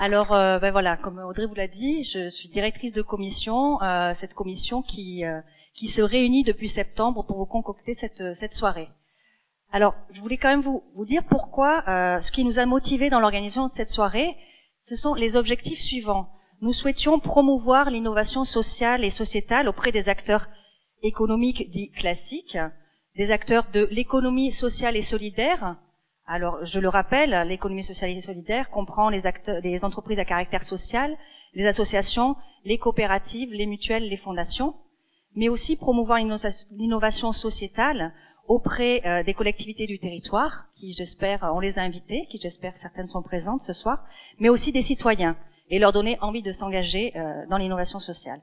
Alors, voilà, comme Audrey vous l'a dit, je suis directrice de commission, cette commission qui se réunit depuis septembre pour vous concocter cette soirée. Alors, je voulais quand même vous dire pourquoi, ce qui nous a motivés dans l'organisation de cette soirée, ce sont les objectifs suivants. Nous souhaitions promouvoir l'innovation sociale et sociétale auprès des acteurs économiques dits classiques, des acteurs de l'économie sociale et solidaire. Alors, je le rappelle, l'économie sociale et solidaire comprend les entreprises à caractère social, les associations, les coopératives, les mutuelles, les fondations, mais aussi promouvoir l'innovation sociétale auprès des collectivités du territoire, qui j'espère, on les a invitées, qui j'espère certaines sont présentes ce soir, mais aussi des citoyens, et leur donner envie de s'engager dans l'innovation sociale.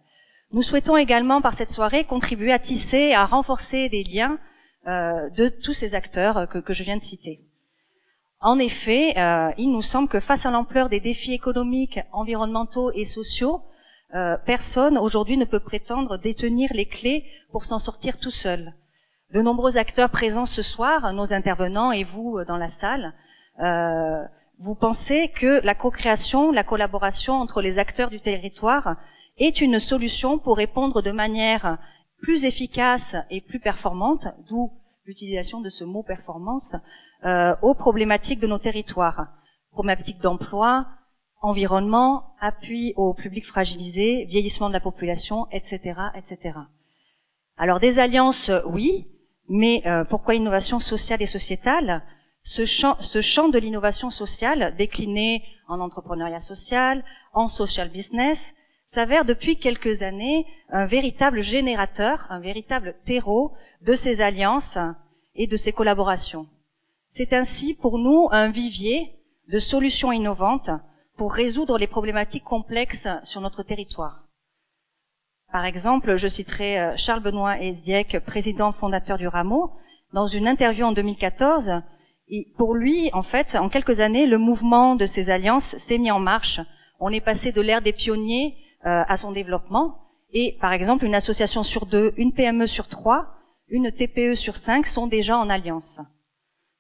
Nous souhaitons également, par cette soirée, contribuer à tisser, à renforcer des liens de tous ces acteurs que je viens de citer. En effet, il nous semble que face à l'ampleur des défis économiques, environnementaux et sociaux, personne aujourd'hui ne peut prétendre détenir les clés pour s'en sortir tout seul. De nombreux acteurs présents ce soir, nos intervenants et vous dans la salle, vous pensez que la co-création, la collaboration entre les acteurs du territoire est une solution pour répondre de manière plus efficace et plus performante, d'où l'utilisation de ce mot performance, aux problématiques de nos territoires, problématiques d'emploi, environnement, appui aux publics fragilisés, vieillissement de la population, etc., etc. Alors des alliances, oui, mais pourquoi innovation sociale et sociétale? Ce champ de l'innovation sociale, décliné en entrepreneuriat social, en social business, s'avère depuis quelques années un véritable générateur, un véritable terreau de ces alliances et de ces collaborations. C'est ainsi pour nous un vivier de solutions innovantes pour résoudre les problématiques complexes sur notre territoire. Par exemple, je citerai Charles Benoît Hézièque, président fondateur du Rameau, dans une interview en 2014. Et pour lui, en fait, en quelques années, le mouvement de ces alliances s'est mis en marche. On est passé de l'ère des pionniers à son développement. Et par exemple, une association sur 2, une PME sur 3, une TPE sur 5 sont déjà en alliance.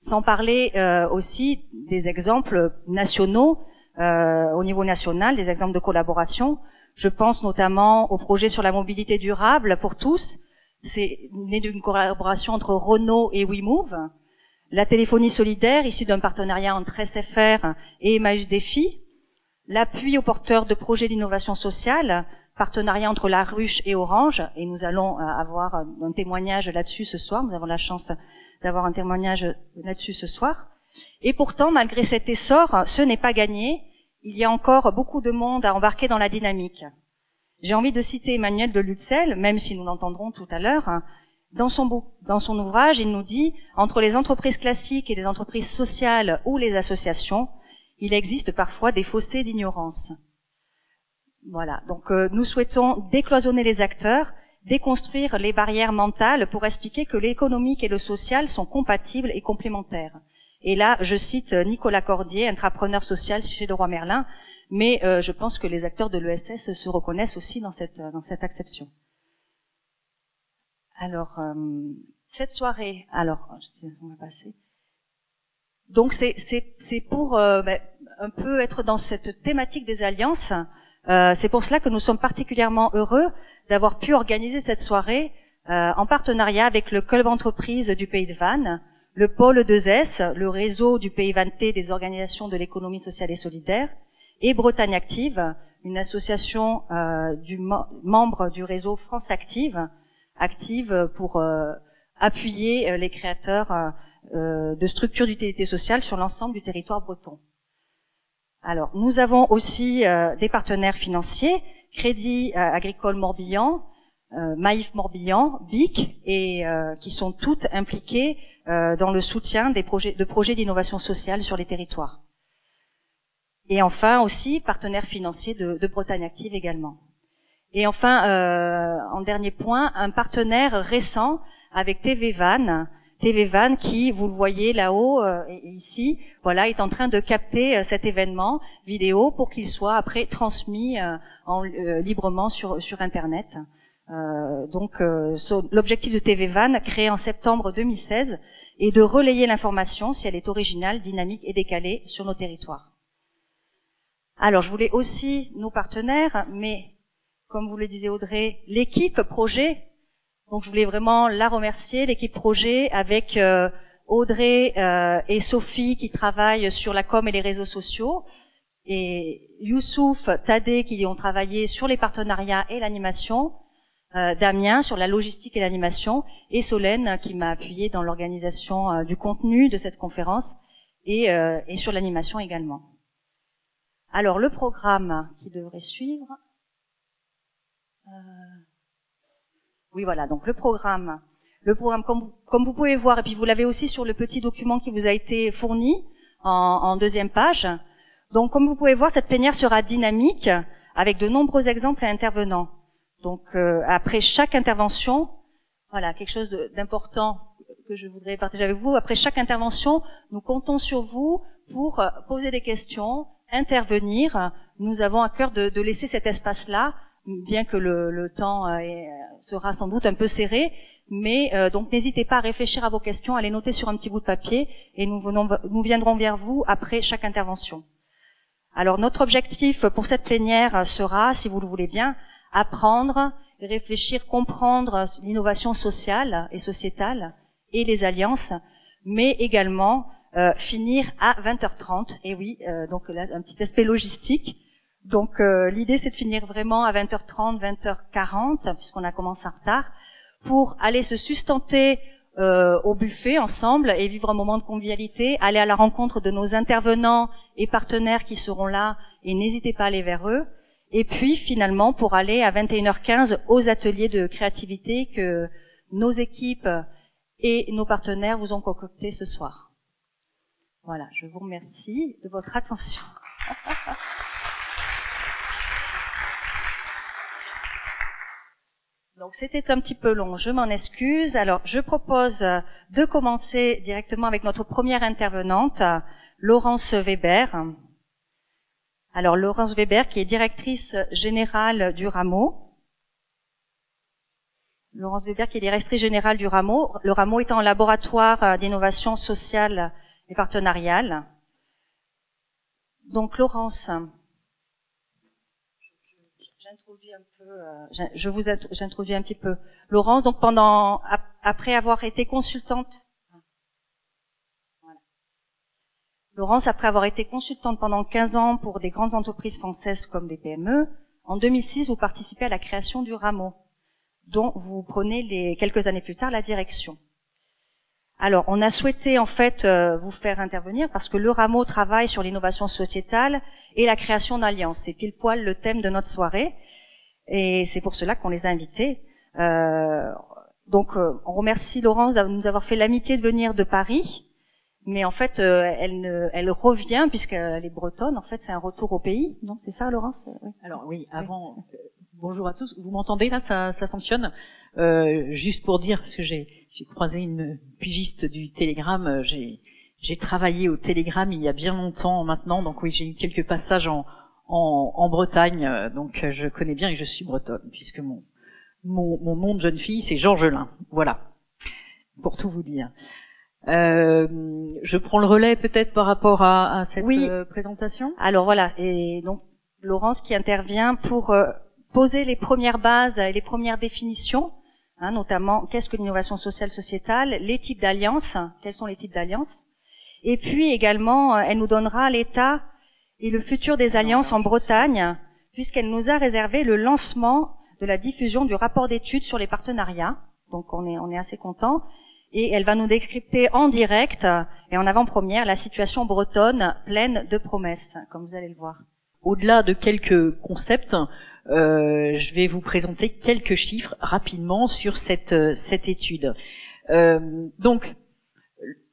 Sans parler aussi des exemples nationaux, au niveau national, des exemples de collaboration. Je pense notamment au projet sur la mobilité durable pour tous. C'est né d'une collaboration entre Renault et WeMove. La téléphonie solidaire, issue d'un partenariat entre SFR et Emmaüs Défi. L'appui aux porteurs de projets d'innovation sociale, partenariat entre La Ruche et Orange, et nous allons avoir un témoignage là-dessus ce soir. Nous avons la chance d'avoir un témoignage là-dessus ce soir. Et pourtant, malgré cet essor, ce n'est pas gagné. Il y a encore beaucoup de monde à embarquer dans la dynamique. J'ai envie de citer Emmanuel de Lutzel, même si nous l'entendrons tout à l'heure. Dans son ouvrage, il nous dit « Entre les entreprises classiques et les entreprises sociales ou les associations, il existe parfois des fossés d'ignorance. » Voilà, donc nous souhaitons décloisonner les acteurs, déconstruire les barrières mentales pour expliquer que l'économique et le social sont compatibles et complémentaires. Et là, je cite Nicolas Cordier, intrapreneur social chez Leroy Merlin, mais je pense que les acteurs de l'ESS se reconnaissent aussi dans cette acception. Alors, cette soirée, on va passer. Donc c'est pour un peu être dans cette thématique des alliances. C'est pour cela que nous sommes particulièrement heureux d'avoir pu organiser cette soirée en partenariat avec le Club Entreprise du Pays de Vannes, le Pôle 2S, le réseau du Pays Vannetais des organisations de l'économie sociale et solidaire, et Bretagne Active, une association membre du réseau France Active pour appuyer les créateurs de structures d'utilité sociale sur l'ensemble du territoire breton. Alors, nous avons aussi des partenaires financiers, Crédit Agricole Morbihan, Maïf Morbihan, BIC, et qui sont toutes impliquées dans le soutien de projets d'innovation sociale sur les territoires. Et enfin aussi, partenaires financiers de Bretagne Active également. Et enfin, en dernier point, un partenaire récent avec TV Vannes qui, vous le voyez là-haut et ici, voilà, est en train de capter cet événement vidéo pour qu'il soit après transmis librement sur Internet. Donc, l'objectif de TV Vannes, créé en septembre 2016, est de relayer l'information si elle est originale, dynamique et décalée sur nos territoires. Alors, je voulais aussi nos partenaires, mais comme vous le disiez Audrey, l'équipe projet. Donc, je voulais vraiment la remercier, l'équipe projet, avec Audrey et Sophie qui travaillent sur la com et les réseaux sociaux, et Youssouf, Tadé qui ont travaillé sur les partenariats et l'animation, Damien sur la logistique et l'animation, et Solène qui m'a appuyé dans l'organisation du contenu de cette conférence et sur l'animation également. Alors, le programme qui devrait suivre... Oui, voilà, donc le programme, comme vous pouvez voir, et puis vous l'avez aussi sur le petit document qui vous a été fourni en deuxième page. Donc, comme vous pouvez voir, cette plénière sera dynamique avec de nombreux exemples et intervenants. Donc, après chaque intervention, voilà, quelque chose d'important que je voudrais partager avec vous. Après chaque intervention, nous comptons sur vous pour poser des questions, intervenir. Nous avons à cœur de laisser cet espace-là, bien que le temps sera sans doute un peu serré, mais donc n'hésitez pas à réfléchir à vos questions, à les noter sur un petit bout de papier, et nous viendrons vers vous après chaque intervention. Alors notre objectif pour cette plénière sera, si vous le voulez bien, apprendre, réfléchir, comprendre l'innovation sociale et sociétale et les alliances, mais également finir à 20h30. Et oui, donc là, un petit aspect logistique. Donc l'idée c'est de finir vraiment à 20h30, 20h40, puisqu'on a commencé en retard, pour aller se sustenter au buffet ensemble et vivre un moment de convivialité, aller à la rencontre de nos intervenants et partenaires qui seront là, et n'hésitez pas à aller vers eux. Et puis finalement pour aller à 21h15 aux ateliers de créativité que nos équipes et nos partenaires vous ont concoctés ce soir. Voilà, je vous remercie de votre attention. Donc c'était un petit peu long, je m'en excuse. Alors je propose de commencer directement avec notre première intervenante, Laurence Weber. Alors Laurence Weber qui est directrice générale du Rameau. Laurence Weber qui est directrice générale du Rameau. Le Rameau étant un laboratoire d'innovation sociale et partenariale. Donc Laurence... J'introduis un petit peu Laurence. Donc après avoir été consultante, voilà. Laurence, après avoir été consultante pendant 15 ans pour des grandes entreprises françaises comme des PME, en 2006, vous participez à la création du Rameau, dont vous prenez quelques années plus tard la direction. Alors, on a souhaité en fait vous faire intervenir parce que le Rameau travaille sur l'innovation sociétale et la création d'alliances. C'est pile poil le thème de notre soirée. Et c'est pour cela qu'on les a invités. Donc, on remercie Laurence de nous avoir fait l'amitié de venir de Paris. Mais en fait, elle revient puisqu'elle est bretonne. En fait, c'est un retour au pays. Non, c'est ça, Laurence? Oui. Alors oui, avant, bonjour à tous. Vous m'entendez là? Ça fonctionne. Juste pour dire, parce que j'ai croisé une pigiste du Télégramme. J'ai travaillé au Télégramme il y a bien longtemps maintenant. Donc oui, j'ai eu quelques passages en Bretagne, donc je connais bien et je suis bretonne, puisque mon nom de jeune fille, c'est Georgelin. Voilà, pour tout vous dire. Je prends le relais peut-être par rapport à cette présentation. Alors voilà, et donc Laurence qui intervient pour poser les premières bases et les premières définitions, notamment qu'est-ce que l'innovation sociale sociétale, les types d'alliances, quels sont les types d'alliances, et puis également elle nous donnera l'état et le futur des alliances en Bretagne, puisqu'elle nous a réservé le lancement de la diffusion du rapport d'études sur les partenariats. Donc on est assez content. Et elle va nous décrypter en direct et en avant-première la situation bretonne pleine de promesses, comme vous allez le voir. Au-delà de quelques concepts, je vais vous présenter quelques chiffres rapidement sur cette étude. Donc,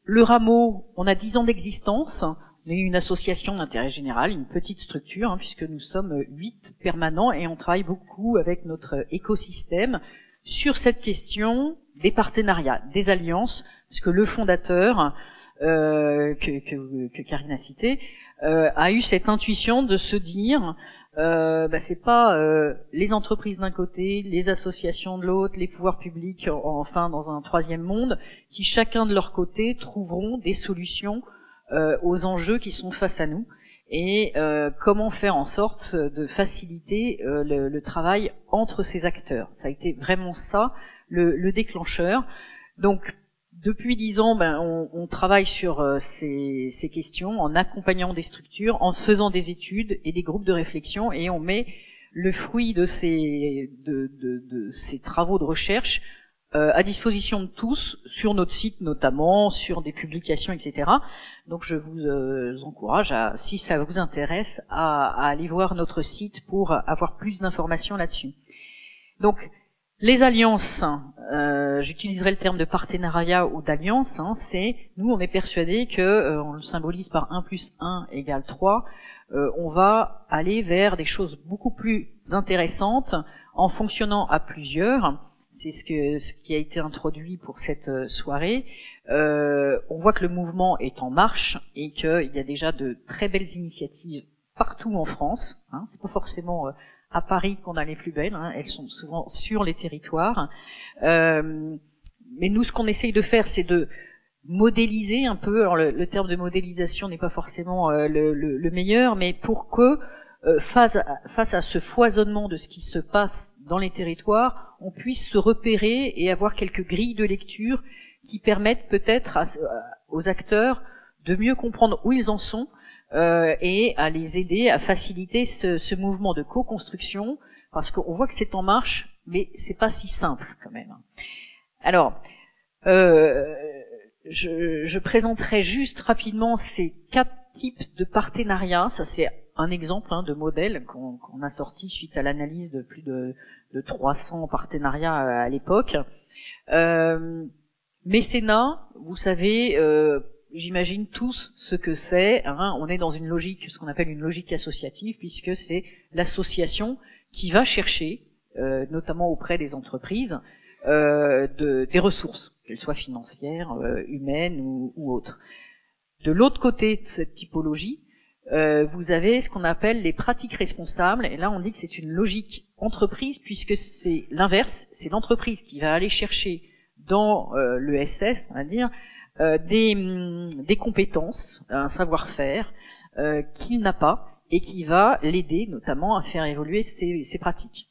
le Rameau, on a 10 ans d'existence. On est une association d'intérêt général, une petite structure, puisque nous sommes 8 permanents et on travaille beaucoup avec notre écosystème sur cette question des partenariats, des alliances, puisque le fondateur, que Karine a cité, a eu cette intuition de se dire, c'est pas les entreprises d'un côté, les associations de l'autre, les pouvoirs publics, enfin dans un troisième monde, qui chacun de leur côté trouveront des solutions aux enjeux qui sont face à nous. et comment faire en sorte de faciliter le travail entre ces acteurs. Ça a été vraiment ça le déclencheur. Donc depuis 10 ans, on travaille sur ces questions en accompagnant des structures, en faisant des études et des groupes de réflexion, et on met le fruit de ces travaux de recherche à disposition de tous sur notre site, notamment sur des publications, etc. Donc je vous encourage, si ça vous intéresse, à aller voir notre site pour avoir plus d'informations là-dessus. Donc les alliances, j'utiliserai le terme de partenariat ou d'alliance, c'est, nous on est persuadés que, on le symbolise par 1 + 1 = 3, on va aller vers des choses beaucoup plus intéressantes en fonctionnant à plusieurs. C'est ce qui a été introduit pour cette soirée. On voit que le mouvement est en marche et qu'il y a déjà de très belles initiatives partout en France. C'est pas forcément à Paris qu'on a les plus belles, elles sont souvent sur les territoires. Mais nous, ce qu'on essaye de faire, c'est de modéliser un peu. Alors le terme de modélisation n'est pas forcément le meilleur, mais pour que face à ce foisonnement de ce qui se passe dans les territoires, on puisse se repérer et avoir quelques grilles de lecture qui permettent peut-être aux acteurs de mieux comprendre où ils en sont et à les aider à faciliter ce mouvement de co-construction, parce qu'on voit que c'est en marche, mais c'est pas si simple quand même. Alors, je présenterai juste rapidement ces 4 types de partenariats. Ça, c'est un exemple de modèle qu'on a sorti suite à l'analyse de plus de 300 partenariats à l'époque. Mécénat, vous savez, j'imagine tous ce que c'est. On est dans une logique, ce qu'on appelle une logique associative, puisque c'est l'association qui va chercher, notamment auprès des entreprises, des ressources, qu'elles soient financières, humaines ou autres. De l'autre côté de cette typologie, vous avez ce qu'on appelle les pratiques responsables, et là on dit que c'est une logique entreprise, puisque c'est l'inverse, c'est l'entreprise qui va aller chercher dans l'ESS, on va dire, des compétences, un savoir-faire qu'il n'a pas, et qui va l'aider notamment à faire évoluer ses pratiques.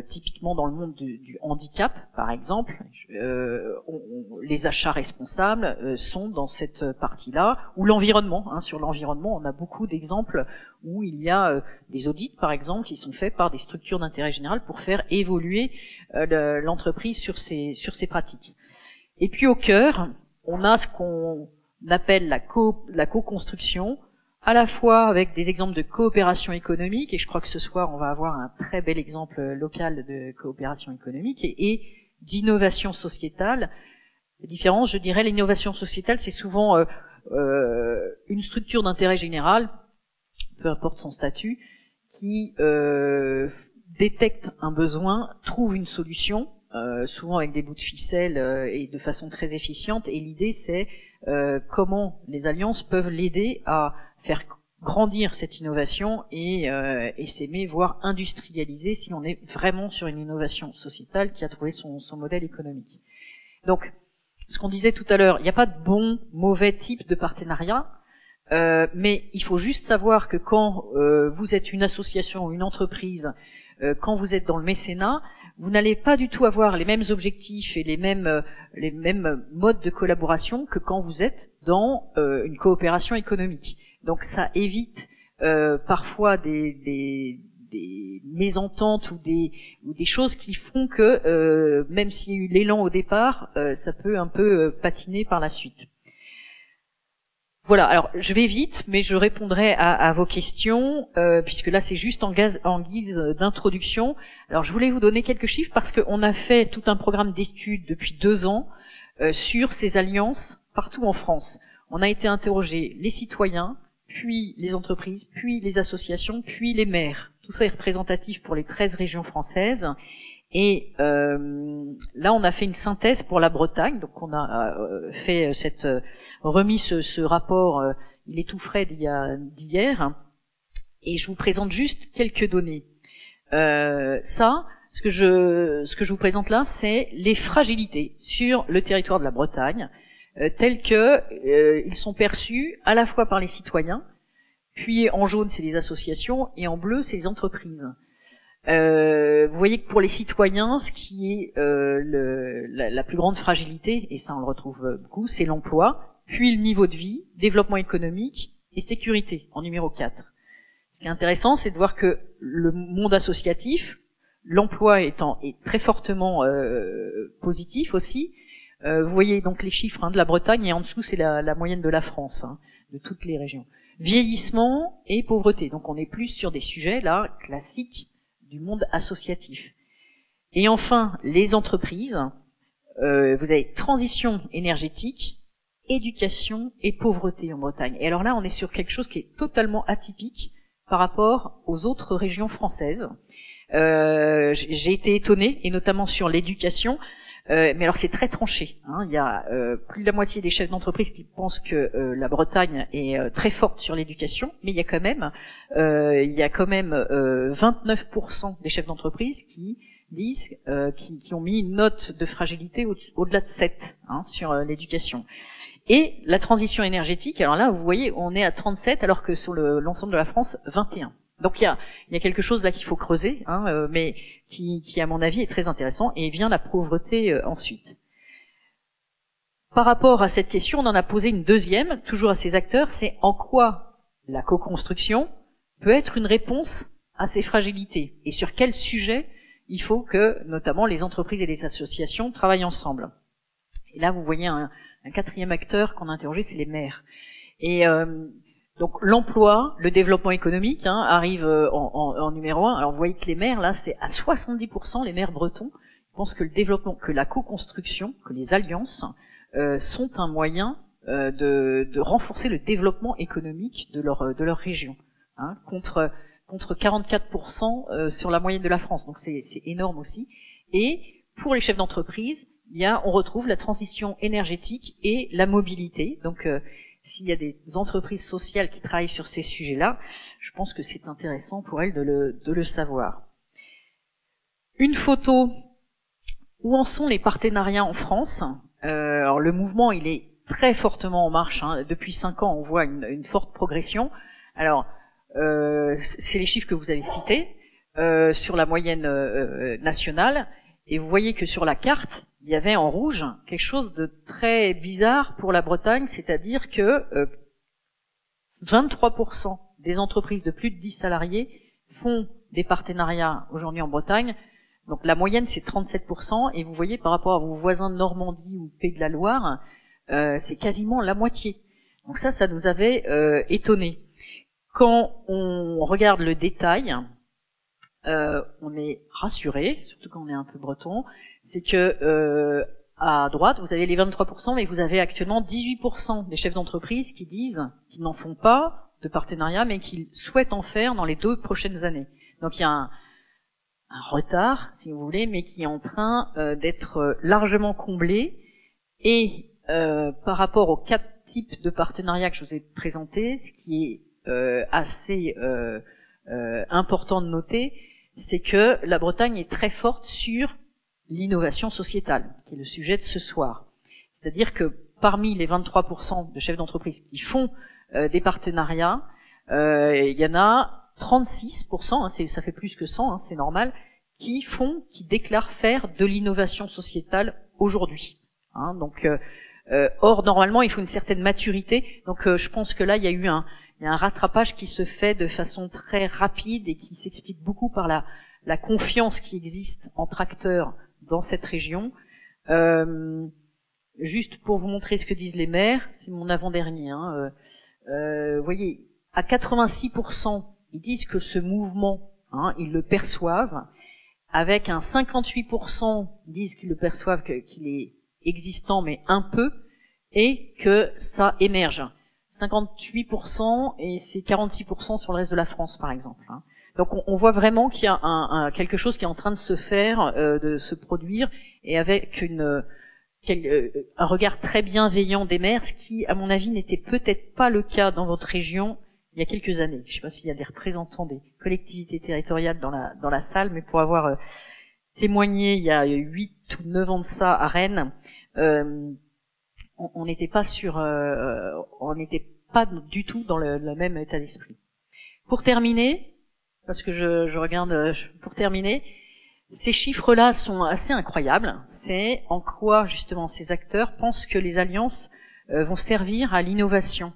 Typiquement dans le monde du handicap, par exemple, les achats responsables sont dans cette partie-là, ou l'environnement. Sur l'environnement, on a beaucoup d'exemples où il y a des audits, par exemple, qui sont faits par des structures d'intérêt général pour faire évoluer l'entreprise sur ses pratiques. Et puis au cœur, on a ce qu'on appelle la co-construction, à la fois avec des exemples de coopération économique, et je crois que ce soir on va avoir un très bel exemple local de coopération économique, et d'innovation sociétale. La différence, je dirais, l'innovation sociétale, c'est souvent une structure d'intérêt général, peu importe son statut, qui détecte un besoin, trouve une solution, souvent avec des bouts de ficelle et de façon très efficiente, et l'idée c'est comment les alliances peuvent l'aider à faire grandir cette innovation et s'aimer, voire industrialiser, si on est vraiment sur une innovation sociétale qui a trouvé son modèle économique. Donc, ce qu'on disait tout à l'heure, il n'y a pas de bon, mauvais type de partenariat, mais il faut juste savoir que quand vous êtes une association ou une entreprise, quand vous êtes dans le mécénat, vous n'allez pas du tout avoir les mêmes objectifs et les mêmes modes de collaboration que quand vous êtes dans une coopération économique. Donc ça évite parfois des mésententes ou des choses qui font que même s'il y a eu l'élan au départ, ça peut un peu patiner par la suite. Voilà, alors je vais vite, mais je répondrai à vos questions, puisque là c'est juste en guise d'introduction. Alors je voulais vous donner quelques chiffres, parce qu'on a fait tout un programme d'études depuis 2 ans sur ces alliances partout en France. On a été interroger les citoyens, puis les entreprises, puis les associations, puis les maires. Tout ça est représentatif pour les 13 régions françaises. Et là, on a fait une synthèse pour la Bretagne. Donc, on a fait remis ce rapport. Il est tout frais d'hier. Et je vous présente juste quelques données. Ce que je vous présente là, c'est les fragilités sur le territoire de la Bretagne, tels que ils sont perçus à la fois par les citoyens, puis en jaune c'est les associations, et en bleu c'est les entreprises. Vous voyez que pour les citoyens, ce qui est la plus grande fragilité, et ça on le retrouve beaucoup, c'est l'emploi, puis le niveau de vie, développement économique et sécurité en numéro 4. Ce qui est intéressant, c'est de voir que le monde associatif, l'emploi est très fortement positif aussi. Vous voyez donc les chiffres de la Bretagne, et en dessous c'est la moyenne de la France, de toutes les régions. Vieillissement et pauvreté, donc on est plus sur des sujets là classiques du monde associatif. Et enfin, les entreprises, vous avez transition énergétique, éducation et pauvreté en Bretagne. Et alors là, on est sur quelque chose qui est totalement atypique par rapport aux autres régions françaises. J'ai été étonnée, et notamment sur l'éducation, mais alors c'est très tranché. Il y a plus de la moitié des chefs d'entreprise qui pensent que la Bretagne est très forte sur l'éducation, mais il y a quand même 29% des chefs d'entreprise qui disent qui ont mis une note de fragilité au-delà de 7 sur l'éducation. Et la transition énergétique, alors là vous voyez on est à 37 alors que sur l'ensemble de la France 21. Donc il y a quelque chose là qu'il faut creuser, mais qui à mon avis est très intéressant, et vient la pauvreté ensuite. Par rapport à cette question, on en a posé une deuxième, toujours à ces acteurs, c'est en quoi la co-construction peut être une réponse à ces fragilités, et sur quel sujet il faut que notamment les entreprises et les associations travaillent ensemble. Et là vous voyez un quatrième acteur qu'on a interrogé, c'est les maires. Et donc l'emploi, le développement économique arrive en numéro 1. Alors vous voyez que les maires, là, c'est à 70%, les maires bretons pensent que le développement, que la co-construction, que les alliances sont un moyen de renforcer le développement économique de leur région, contre 44% sur la moyenne de la France. Donc c'est énorme aussi. Et pour les chefs d'entreprise, on retrouve la transition énergétique et la mobilité. Donc s'il y a des entreprises sociales qui travaillent sur ces sujets-là, je pense que c'est intéressant pour elles de le savoir. Une photo, où en sont les partenariats en France? Alors le mouvement, il est très fortement en marche. Depuis 5 ans, on voit une forte progression. Alors, c'est les chiffres que vous avez cités sur la moyenne nationale. Et vous voyez que sur la carte, il y avait en rouge quelque chose de très bizarre pour la Bretagne, c'est-à-dire que 23% des entreprises de plus de 10 salariés font des partenariats aujourd'hui en Bretagne. Donc la moyenne c'est 37%, et vous voyez par rapport à vos voisins de Normandie ou Pays de la Loire, c'est quasiment la moitié. Donc ça nous avait étonnés. Quand on regarde le détail, on est rassuré, surtout quand on est un peu breton, c'est que à droite, vous avez les 23%, mais vous avez actuellement 18% des chefs d'entreprise qui disent qu'ils n'en font pas de partenariat, mais qu'ils souhaitent en faire dans les 2 prochaines années. Donc il y a un retard, si vous voulez, mais qui est en train d'être largement comblé. Et par rapport aux 4 types de partenariats que je vous ai présentés, ce qui est assez important de noter, c'est que la Bretagne est très forte sur l'innovation sociétale, qui est le sujet de ce soir. C'est-à-dire que parmi les 23% de chefs d'entreprise qui font des partenariats, il y en a 36%, ça fait plus que 100, c'est normal, qui déclarent faire de l'innovation sociétale aujourd'hui. Or, normalement, il faut une certaine maturité. Donc, je pense que là, il y a un rattrapage qui se fait de façon très rapide et qui s'explique beaucoup par la confiance qui existe entre acteurs dans cette région. Juste pour vous montrer ce que disent les maires, c'est mon avant-dernier. Vous voyez, à 86%, ils disent que ce mouvement, ils le perçoivent. Avec un 58%, ils disent qu'ils le perçoivent, qu'il est existant, mais un peu, et que ça émerge. 58% et c'est 46% sur le reste de la France, par exemple. Donc on voit vraiment qu'il y a quelque chose qui est en train de se faire, de se produire, et avec un regard très bienveillant des maires, ce qui, à mon avis, n'était peut-être pas le cas dans votre région il y a quelques années. Je ne sais pas s'il y a des représentants des collectivités territoriales dans la salle, mais pour avoir témoigné il y a 8 ou 9 ans de ça à Rennes, on n'était pas du tout dans le même état d'esprit. Pour terminer, parce que je regarde, pour terminer, ces chiffres-là sont assez incroyables. C'est en quoi, justement, ces acteurs pensent que les alliances vont servir à l'innovation.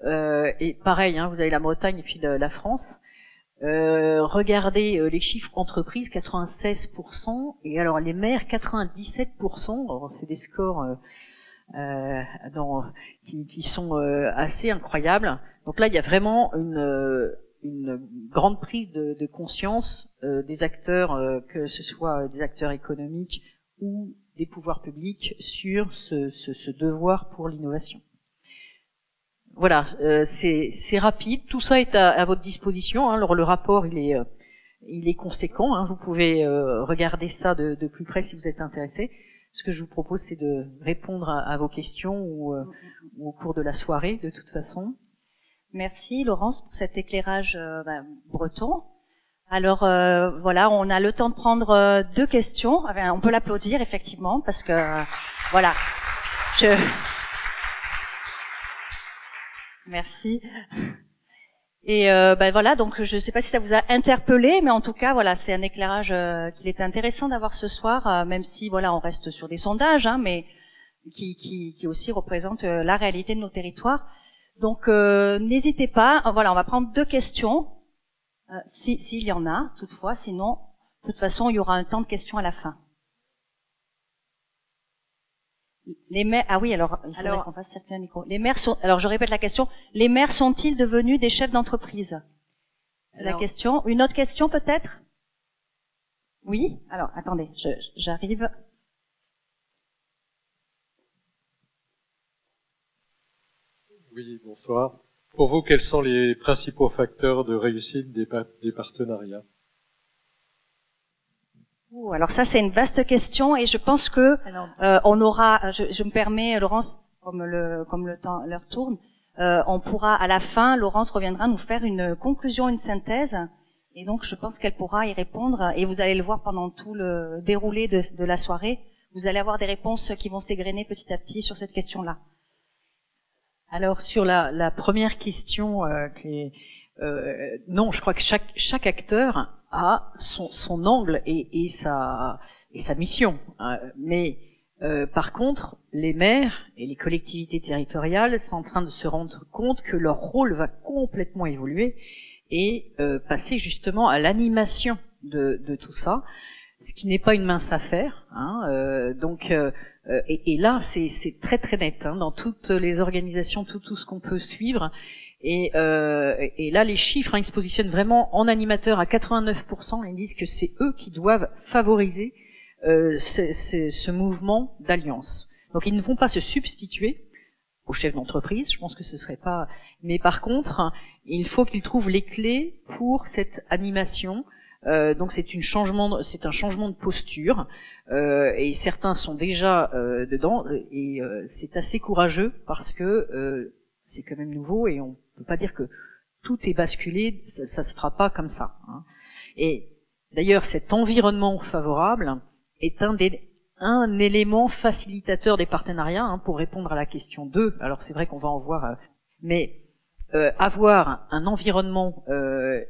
Et pareil, hein, vous avez la Bretagne et puis la France. Regardez les chiffres entreprises, 96%, et alors les maires, 97%. Alors, c'est des scores qui sont assez incroyables. Donc là, il y a vraiment une grande prise de conscience des acteurs, que ce soit des acteurs économiques ou des pouvoirs publics, sur ce devoir pour l'innovation. Voilà, c'est rapide. Tout ça est à votre disposition. Hein. Alors le rapport, il est conséquent. Hein. Vous pouvez regarder ça de plus près si vous êtes intéressé. Ce que je vous propose, c'est de répondre à vos questions ou au cours de la soirée, de toute façon. Merci Laurence pour cet éclairage breton. Alors voilà, on a le temps de prendre 2 questions. Enfin, on peut l'applaudir effectivement parce que voilà. Merci. Et voilà, donc je ne sais pas si ça vous a interpellé, mais en tout cas voilà, c'est un éclairage qu'il est intéressant d'avoir ce soir, même si voilà, on reste sur des sondages, hein, mais qui aussi représente la réalité de nos territoires. Donc n'hésitez pas. Voilà, on va prendre 2 questions, s'il y en a, toutefois. Sinon, de toute façon, il y aura un temps de questions à la fin. Les maires, ah oui, alors il faudrait qu'on fasse circuler un micro. Les maires sont, alors je répète la question. Les maires sont-ils devenus des chefs d'entreprise? C'est la question. Une autre question peut-être? Oui. Alors attendez, j'arrive. Oui, bonsoir. Pour vous, quels sont les principaux facteurs de réussite des partenariats? Alors ça, c'est une vaste question et je pense que on aura, je me permets, Laurence, comme le temps leur tourne, on pourra à la fin, Laurence reviendra nous faire une conclusion, une synthèse, et donc je pense qu'elle pourra y répondre. Et vous allez le voir pendant tout le déroulé de la soirée, vous allez avoir des réponses qui vont s'égrener petit à petit sur cette question-là. Alors sur la première question, non, je crois que chaque acteur a son angle et sa mission. Mais par contre, les maires et les collectivités territoriales sont en train de se rendre compte que leur rôle va complètement évoluer et passer justement à l'animation de tout ça, ce qui n'est pas une mince affaire. Et là, c'est très très net hein, dans toutes les organisations, tout ce qu'on peut suivre. Et là, les chiffres, hein, ils se positionnent vraiment en animateurs à 89%. Ils disent que c'est eux qui doivent favoriser ce mouvement d'alliance. Donc, ils ne vont pas se substituer aux chefs d'entreprise. Je pense que ce serait pas. Mais par contre, il faut qu'ils trouvent les clés pour cette animation. Donc, c'est un changement de posture. Et certains sont déjà dedans. Et c'est assez courageux parce que c'est quand même nouveau et on peut pas dire que tout est basculé, ça se fera pas comme ça. Hein. Et d'ailleurs, cet environnement favorable est un élément facilitateur des partenariats, hein, pour répondre à la question 2. Alors c'est vrai qu'on va en voir, mais avoir un environnement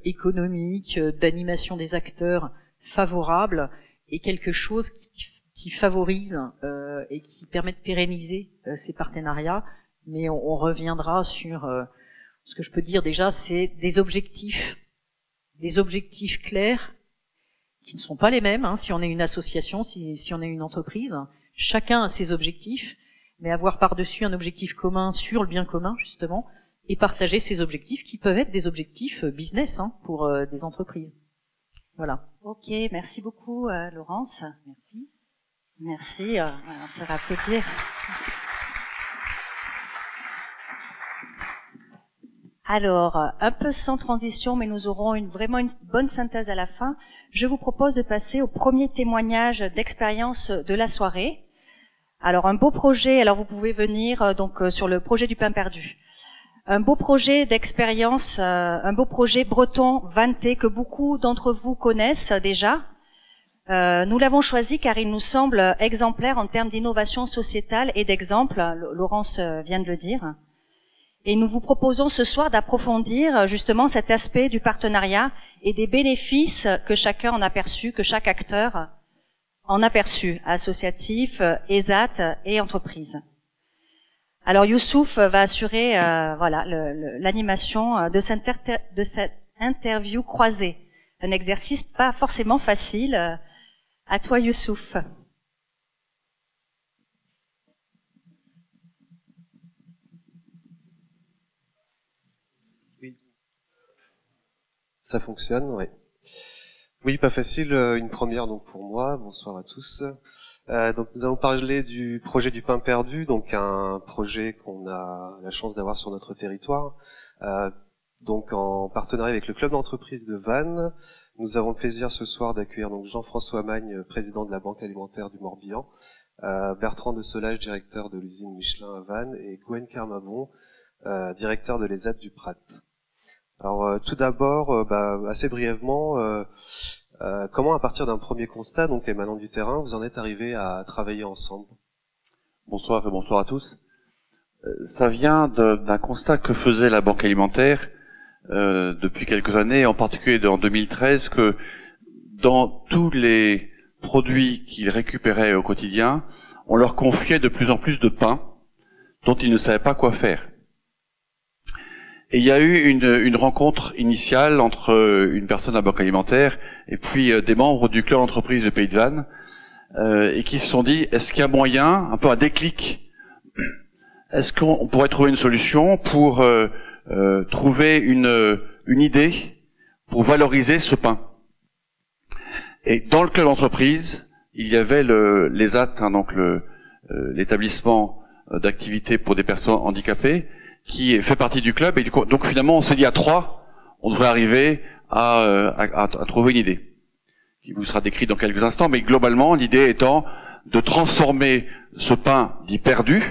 économique, d'animation des acteurs favorable est quelque chose qui favorise et qui permet de pérenniser ces partenariats. Mais on reviendra sur ce que je peux dire déjà, c'est des objectifs clairs qui ne sont pas les mêmes. Hein, si on est une association, si on est une entreprise, chacun a ses objectifs, mais avoir par-dessus un objectif commun sur le bien commun justement, et partager ces objectifs qui peuvent être des objectifs business hein, pour des entreprises. Voilà. Ok, merci beaucoup Laurence. Merci. On peut applaudir. Alors, un peu sans transition, mais nous aurons vraiment une bonne synthèse à la fin. Je vous propose de passer au premier témoignage d'expérience de la soirée. Alors, un beau projet, alors vous pouvez venir sur le projet du pain perdu. Un beau projet d'expérience, un beau projet breton vanté que beaucoup d'entre vous connaissent déjà. Nous l'avons choisi car il nous semble exemplaire en termes d'innovation sociétale et d'exemple. Laurence vient de le dire. Et nous vous proposons ce soir d'approfondir justement cet aspect du partenariat et des bénéfices que chacun en a perçu, que chaque acteur en a perçu, associatif, ESAT et entreprise. Alors Youssouf va assurer l'animation de cette interview croisée. Un exercice pas forcément facile. À toi Youssouf. Ça fonctionne, oui. Oui, pas facile, une première donc pour moi. Bonsoir à tous. Donc nous allons parler du projet du pain perdu, donc un projet qu'on a la chance d'avoir sur notre territoire. Donc en partenariat avec le club d'entreprise de Vannes, nous avons le plaisir ce soir d'accueillir donc Jean-François Magne, président de la Banque alimentaire du Morbihan, Bertrand de Solage, directeur de l'usine Michelin à Vannes, et Gwen Kermabon, directeur de l'ESAT du Prat. Alors tout d'abord, assez brièvement, comment à partir d'un premier constat, donc émanant du terrain, vous en êtes arrivé à travailler ensemble? Bonsoir et bonsoir à tous. Ça vient d'un constat que faisait la Banque alimentaire depuis quelques années, en particulier en 2013, que dans tous les produits qu'ils récupéraient au quotidien, on leur confiait de plus en plus de pain dont ils ne savaient pas quoi faire. Et il y a eu une rencontre initiale entre une personne à la Banque alimentaire et puis des membres du club d'entreprise de Pays de Vannes, et qui se sont dit, est-ce qu'il y a moyen, un peu un déclic, est-ce qu'on pourrait trouver une solution pour trouver une idée pour valoriser ce pain? Et dans le club d'entreprise, il y avait l'ESAT, donc l'établissement d'activité pour des personnes handicapées, qui fait partie du club, et donc finalement on s'est dit à 3, on devrait arriver à trouver une idée, qui vous sera décrite dans quelques instants, mais globalement l'idée étant de transformer ce pain dit perdu,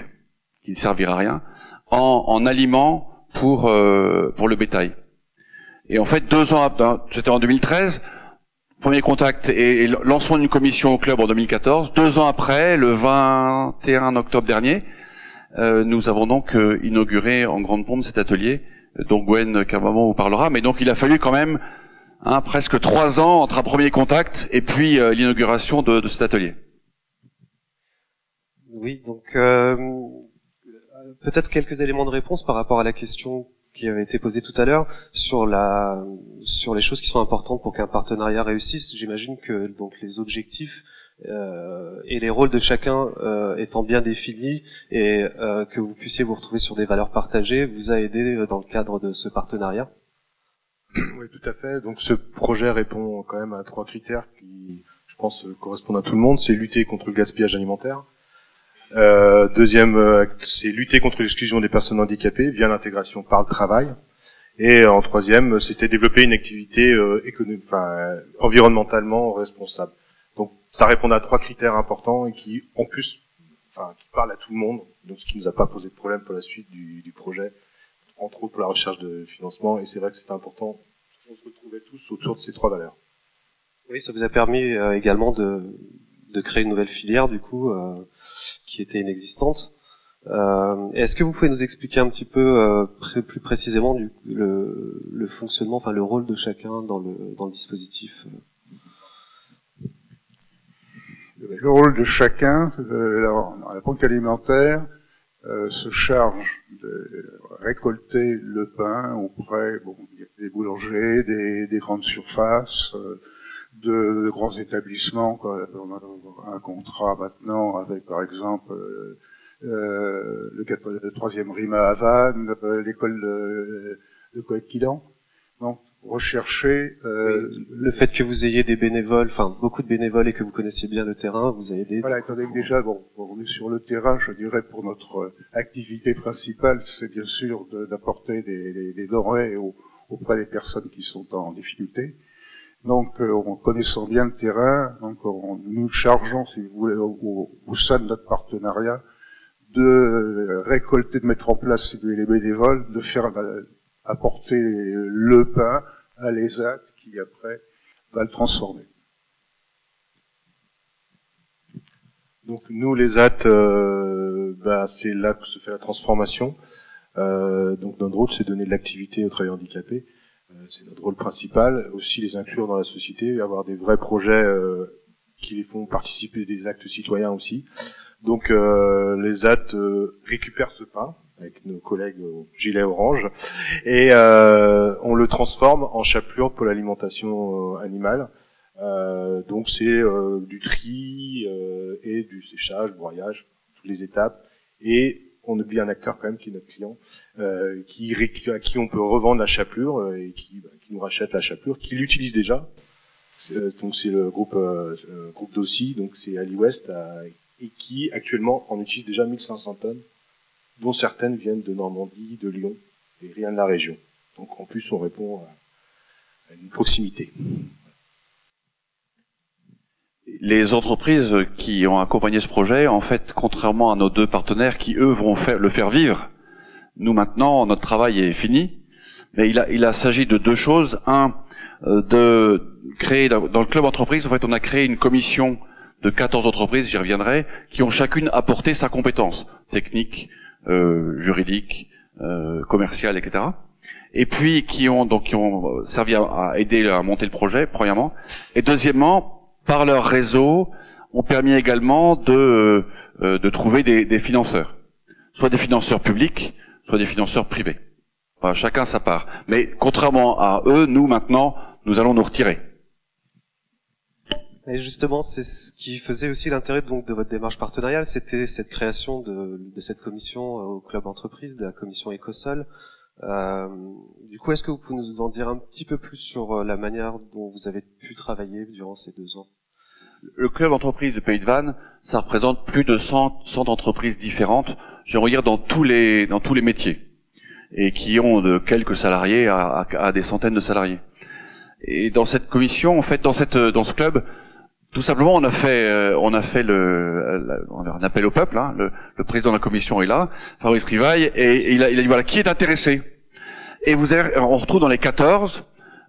qui ne servira à rien, en aliment pour le bétail. Et en fait 2 ans après, c'était en 2013, premier contact et lancement d'une commission au club en 2014, 2 ans après, le 21 octobre dernier, nous avons donc inauguré en grande pompe cet atelier, dont Gwen Kermabon vous parlera, mais donc il a fallu quand même presque 3 ans entre un premier contact et puis l'inauguration de cet atelier. Oui, donc peut-être quelques éléments de réponse par rapport à la question qui avait été posée tout à l'heure sur les choses qui sont importantes pour qu'un partenariat réussisse. J'imagine que donc les objectifs et les rôles de chacun étant bien définis et que vous puissiez vous retrouver sur des valeurs partagées vous a aidé dans le cadre de ce partenariat. Oui, tout à fait. Donc ce projet répond quand même à 3 critères qui, je pense, correspondent à tout le monde. C'est lutter contre le gaspillage alimentaire. Deuxième, c'est lutter contre l'exclusion des personnes handicapées via l'intégration par le travail. Et en troisième, c'était développer une activité environnementalement responsable. Donc ça répond à 3 critères importants et qui, en plus, qui parlent à tout le monde. Donc ce qui nous a pas posé de problème pour la suite du projet, entre autres pour la recherche de financement. Et c'est vrai que c'était important. On se retrouvait tous autour de ces 3 valeurs. Oui, ça vous a permis également de créer une nouvelle filière du coup qui était inexistante. Est-ce que vous pouvez nous expliquer un petit peu plus précisément le fonctionnement, enfin le rôle de chacun dans le dispositif? Le rôle de chacun, la banque alimentaire se charge de récolter le pain auprès des boulangers, des grandes surfaces, de grands établissements. On a un contrat maintenant avec, par exemple, le 3e RIMA à Vannes, l'école de Coët-Quilan. Donc, rechercher le fait que vous ayez des bénévoles, enfin beaucoup de bénévoles et que vous connaissiez bien le terrain, vous a aidé. Voilà, étant donné que déjà, on est sur le terrain, je dirais, pour notre activité principale, c'est bien sûr d'apporter des denrées auprès des personnes qui sont en difficulté. Donc, en connaissant bien le terrain, donc nous chargeons, si vous voulez, au sein de notre partenariat, de récolter, de mettre en place, si vous voulez, les bénévoles, de faire apporter le pain à l'ESAT qui après va le transformer. Donc nous l'ESAT, c'est là que se fait la transformation. Donc notre rôle, c'est de donner de l'activité aux travailleurs handicapés. C'est notre rôle principal. Aussi les inclure dans la société, avoir des vrais projets qui les font participer des actes citoyens aussi. Donc les AT récupèrent ce pain avec nos collègues au gilet orange et on le transforme en chapelure pour l'alimentation animale. Donc c'est du tri et du séchage, broyage, toutes les étapes. Et on oublie un acteur quand même qui est notre client, à qui on peut revendre la chapelure et qui nous rachète la chapelure, qui l'utilise déjà. Donc c'est le groupe Dossi, donc c'est Ali West, et qui actuellement en utilise déjà 1500 tonnes, dont certaines viennent de Normandie, de Lyon et rien de la région. Donc en plus on répond à une proximité. Les entreprises qui ont accompagné ce projet, en fait, contrairement à nos deux partenaires qui, eux, vont le faire vivre, nous maintenant, notre travail est fini. Mais il s'agit de deux choses. Un, de créer, dans le club entreprise, en fait, on a créé une commission de 14 entreprises, j'y reviendrai, qui ont chacune apporté sa compétence technique, juridique, commerciale, etc. Et puis qui ont servi à aider à monter le projet, premièrement. Et deuxièmement, par leur réseau, ont permis également de trouver des financeurs, soit des financeurs publics, soit des financeurs privés. Enfin, chacun sa part. Mais contrairement à eux, nous maintenant, nous allons nous retirer. Et justement, c'est ce qui faisait aussi l'intérêt donc de votre démarche partenariale, c'était cette création de cette commission au club entreprise, de la commission Ecosol. Du coup, est-ce que vous pouvez nous en dire un petit peu plus sur la manière dont vous avez pu travailler durant ces 2 ans? Le club entreprise du Pays de Vannes, ça représente plus de 100 entreprises différentes, je regarde dans tous les métiers, et qui ont de quelques salariés à des centaines de salariés. Et dans cette commission, en fait, dans ce club, tout simplement, on a fait un appel au peuple. Hein. Le président de la commission est là, Fabrice Rivaille, et il a dit voilà, qui est intéressé. Et on retrouve dans les 14,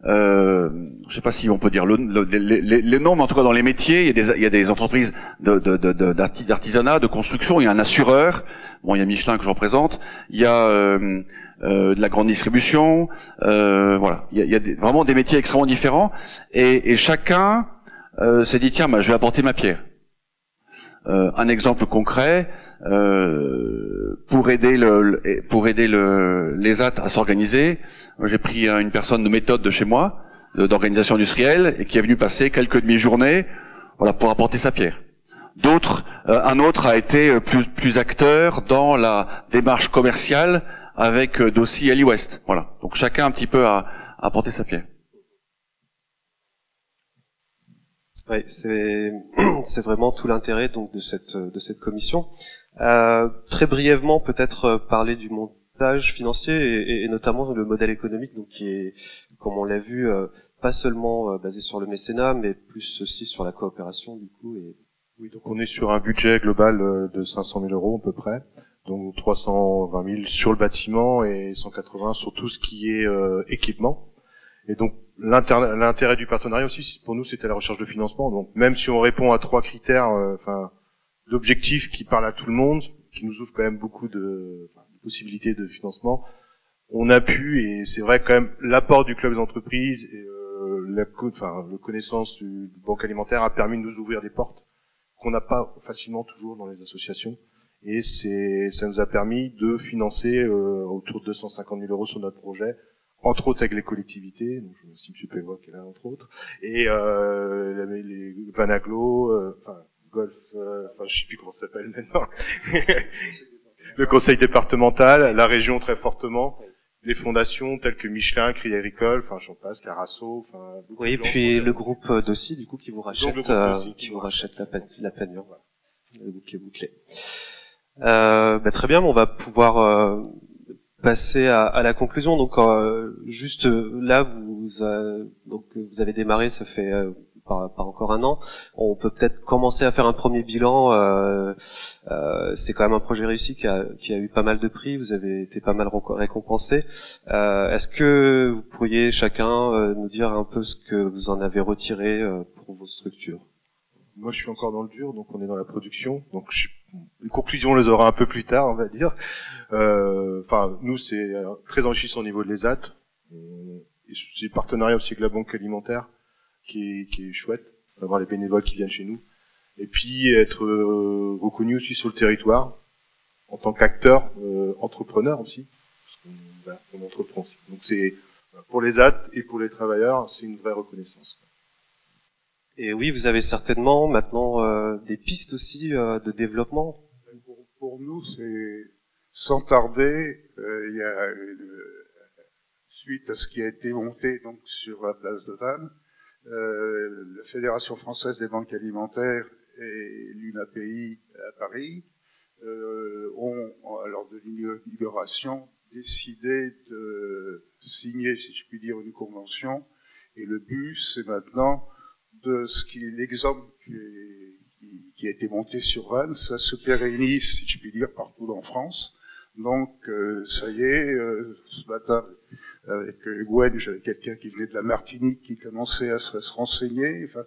je sais pas si on peut dire les noms, mais en tout cas dans les métiers, il y a des entreprises d'artisanat, de construction, il y a un assureur, bon, il y a Michelin que je représente, il y a de la grande distribution, voilà, il y a vraiment des métiers extrêmement différents, et chacun s'est dit tiens, je vais apporter ma pierre. Un exemple concret pour aider les AT à s'organiser. J'ai pris une personne de méthode de chez moi, d'organisation industrielle, et qui est venu passer quelques demi-journées, voilà, pour apporter sa pierre. Un autre a été plus acteur dans la démarche commerciale avec Dossi et Ali West. Voilà. Donc chacun un petit peu a apporté sa pierre. Oui, c'est vraiment tout l'intérêt donc de cette commission. Très brièvement, peut-être parler du montage financier et notamment le modèle économique, donc qui est, comme on l'a vu, pas seulement basé sur le mécénat, mais plus aussi sur la coopération du coup. Oui, donc on est sur un budget global de 500 000 euros à peu près, donc 320 000 sur le bâtiment et 180 sur tout ce qui est équipement. Et donc l'intérêt du partenariat aussi, pour nous, c'était la recherche de financement. Donc même si on répond à 3 critères, d'objectifs qui parlent à tout le monde, qui nous ouvrent quand même beaucoup de possibilités de financement, on a pu, et c'est vrai quand même, l'apport du club des entreprises et la connaissance du banque alimentaire a permis de nous ouvrir des portes qu'on n'a pas facilement toujours dans les associations. Et ça nous a permis de financer autour de 250 000 euros sur notre projet, entre autres avec les collectivités, donc je sais M. Pévois qui est là entre autres, et les Vanaglo, Golf, je sais plus comment ça s'appelle maintenant, le conseil départemental, la région très fortement, les fondations telles que Michelin, Crédit Agricole, j'en passe, Carasso, oui, et puis le groupe Dossi, du coup, qui vous rachète, la peignure, voilà. Le bouclé. Très bien, on va pouvoir passer à la conclusion. Donc juste là, vous avez démarré, ça fait pas encore 1 an. On peut peut-être commencer à faire un premier bilan. C'est quand même un projet réussi qui a eu pas mal de prix. Vous avez été pas mal récompensé. Est-ce que vous pourriez chacun nous dire un peu ce que vous en avez retiré pour vos structures? Moi, je suis encore dans le dur, donc on est dans la production. Donc les conclusions, on les aura un peu plus tard, on va dire. Enfin, nous, c'est très enrichissant au niveau de l'ESAT. Et c'est le partenariat aussi avec la Banque alimentaire qui est chouette, d'avoir les bénévoles qui viennent chez nous. Et puis être reconnu aussi sur le territoire en tant qu'acteur, entrepreneur aussi, parce qu'on entreprend aussi. Donc c'est pour les AT et pour les travailleurs, c'est une vraie reconnaissance. Et oui, vous avez certainement maintenant des pistes aussi de développement. Pour nous, c'est sans tarder, il y a suite à ce qui a été monté donc sur la place de Vannes, la Fédération française des banques alimentaires et l'UNAPI à Paris ont, lors de l'inauguration, décidé de signer, si je puis dire, une convention. Et le but, c'est maintenant de ce qui est l'exemple qui a été monté sur Vannes, ça se pérennise, si je puis dire, partout en France. Donc, ça y est, ce matin, avec Gwen, j'avais quelqu'un qui venait de la Martinique, qui commençait à se renseigner. Enfin,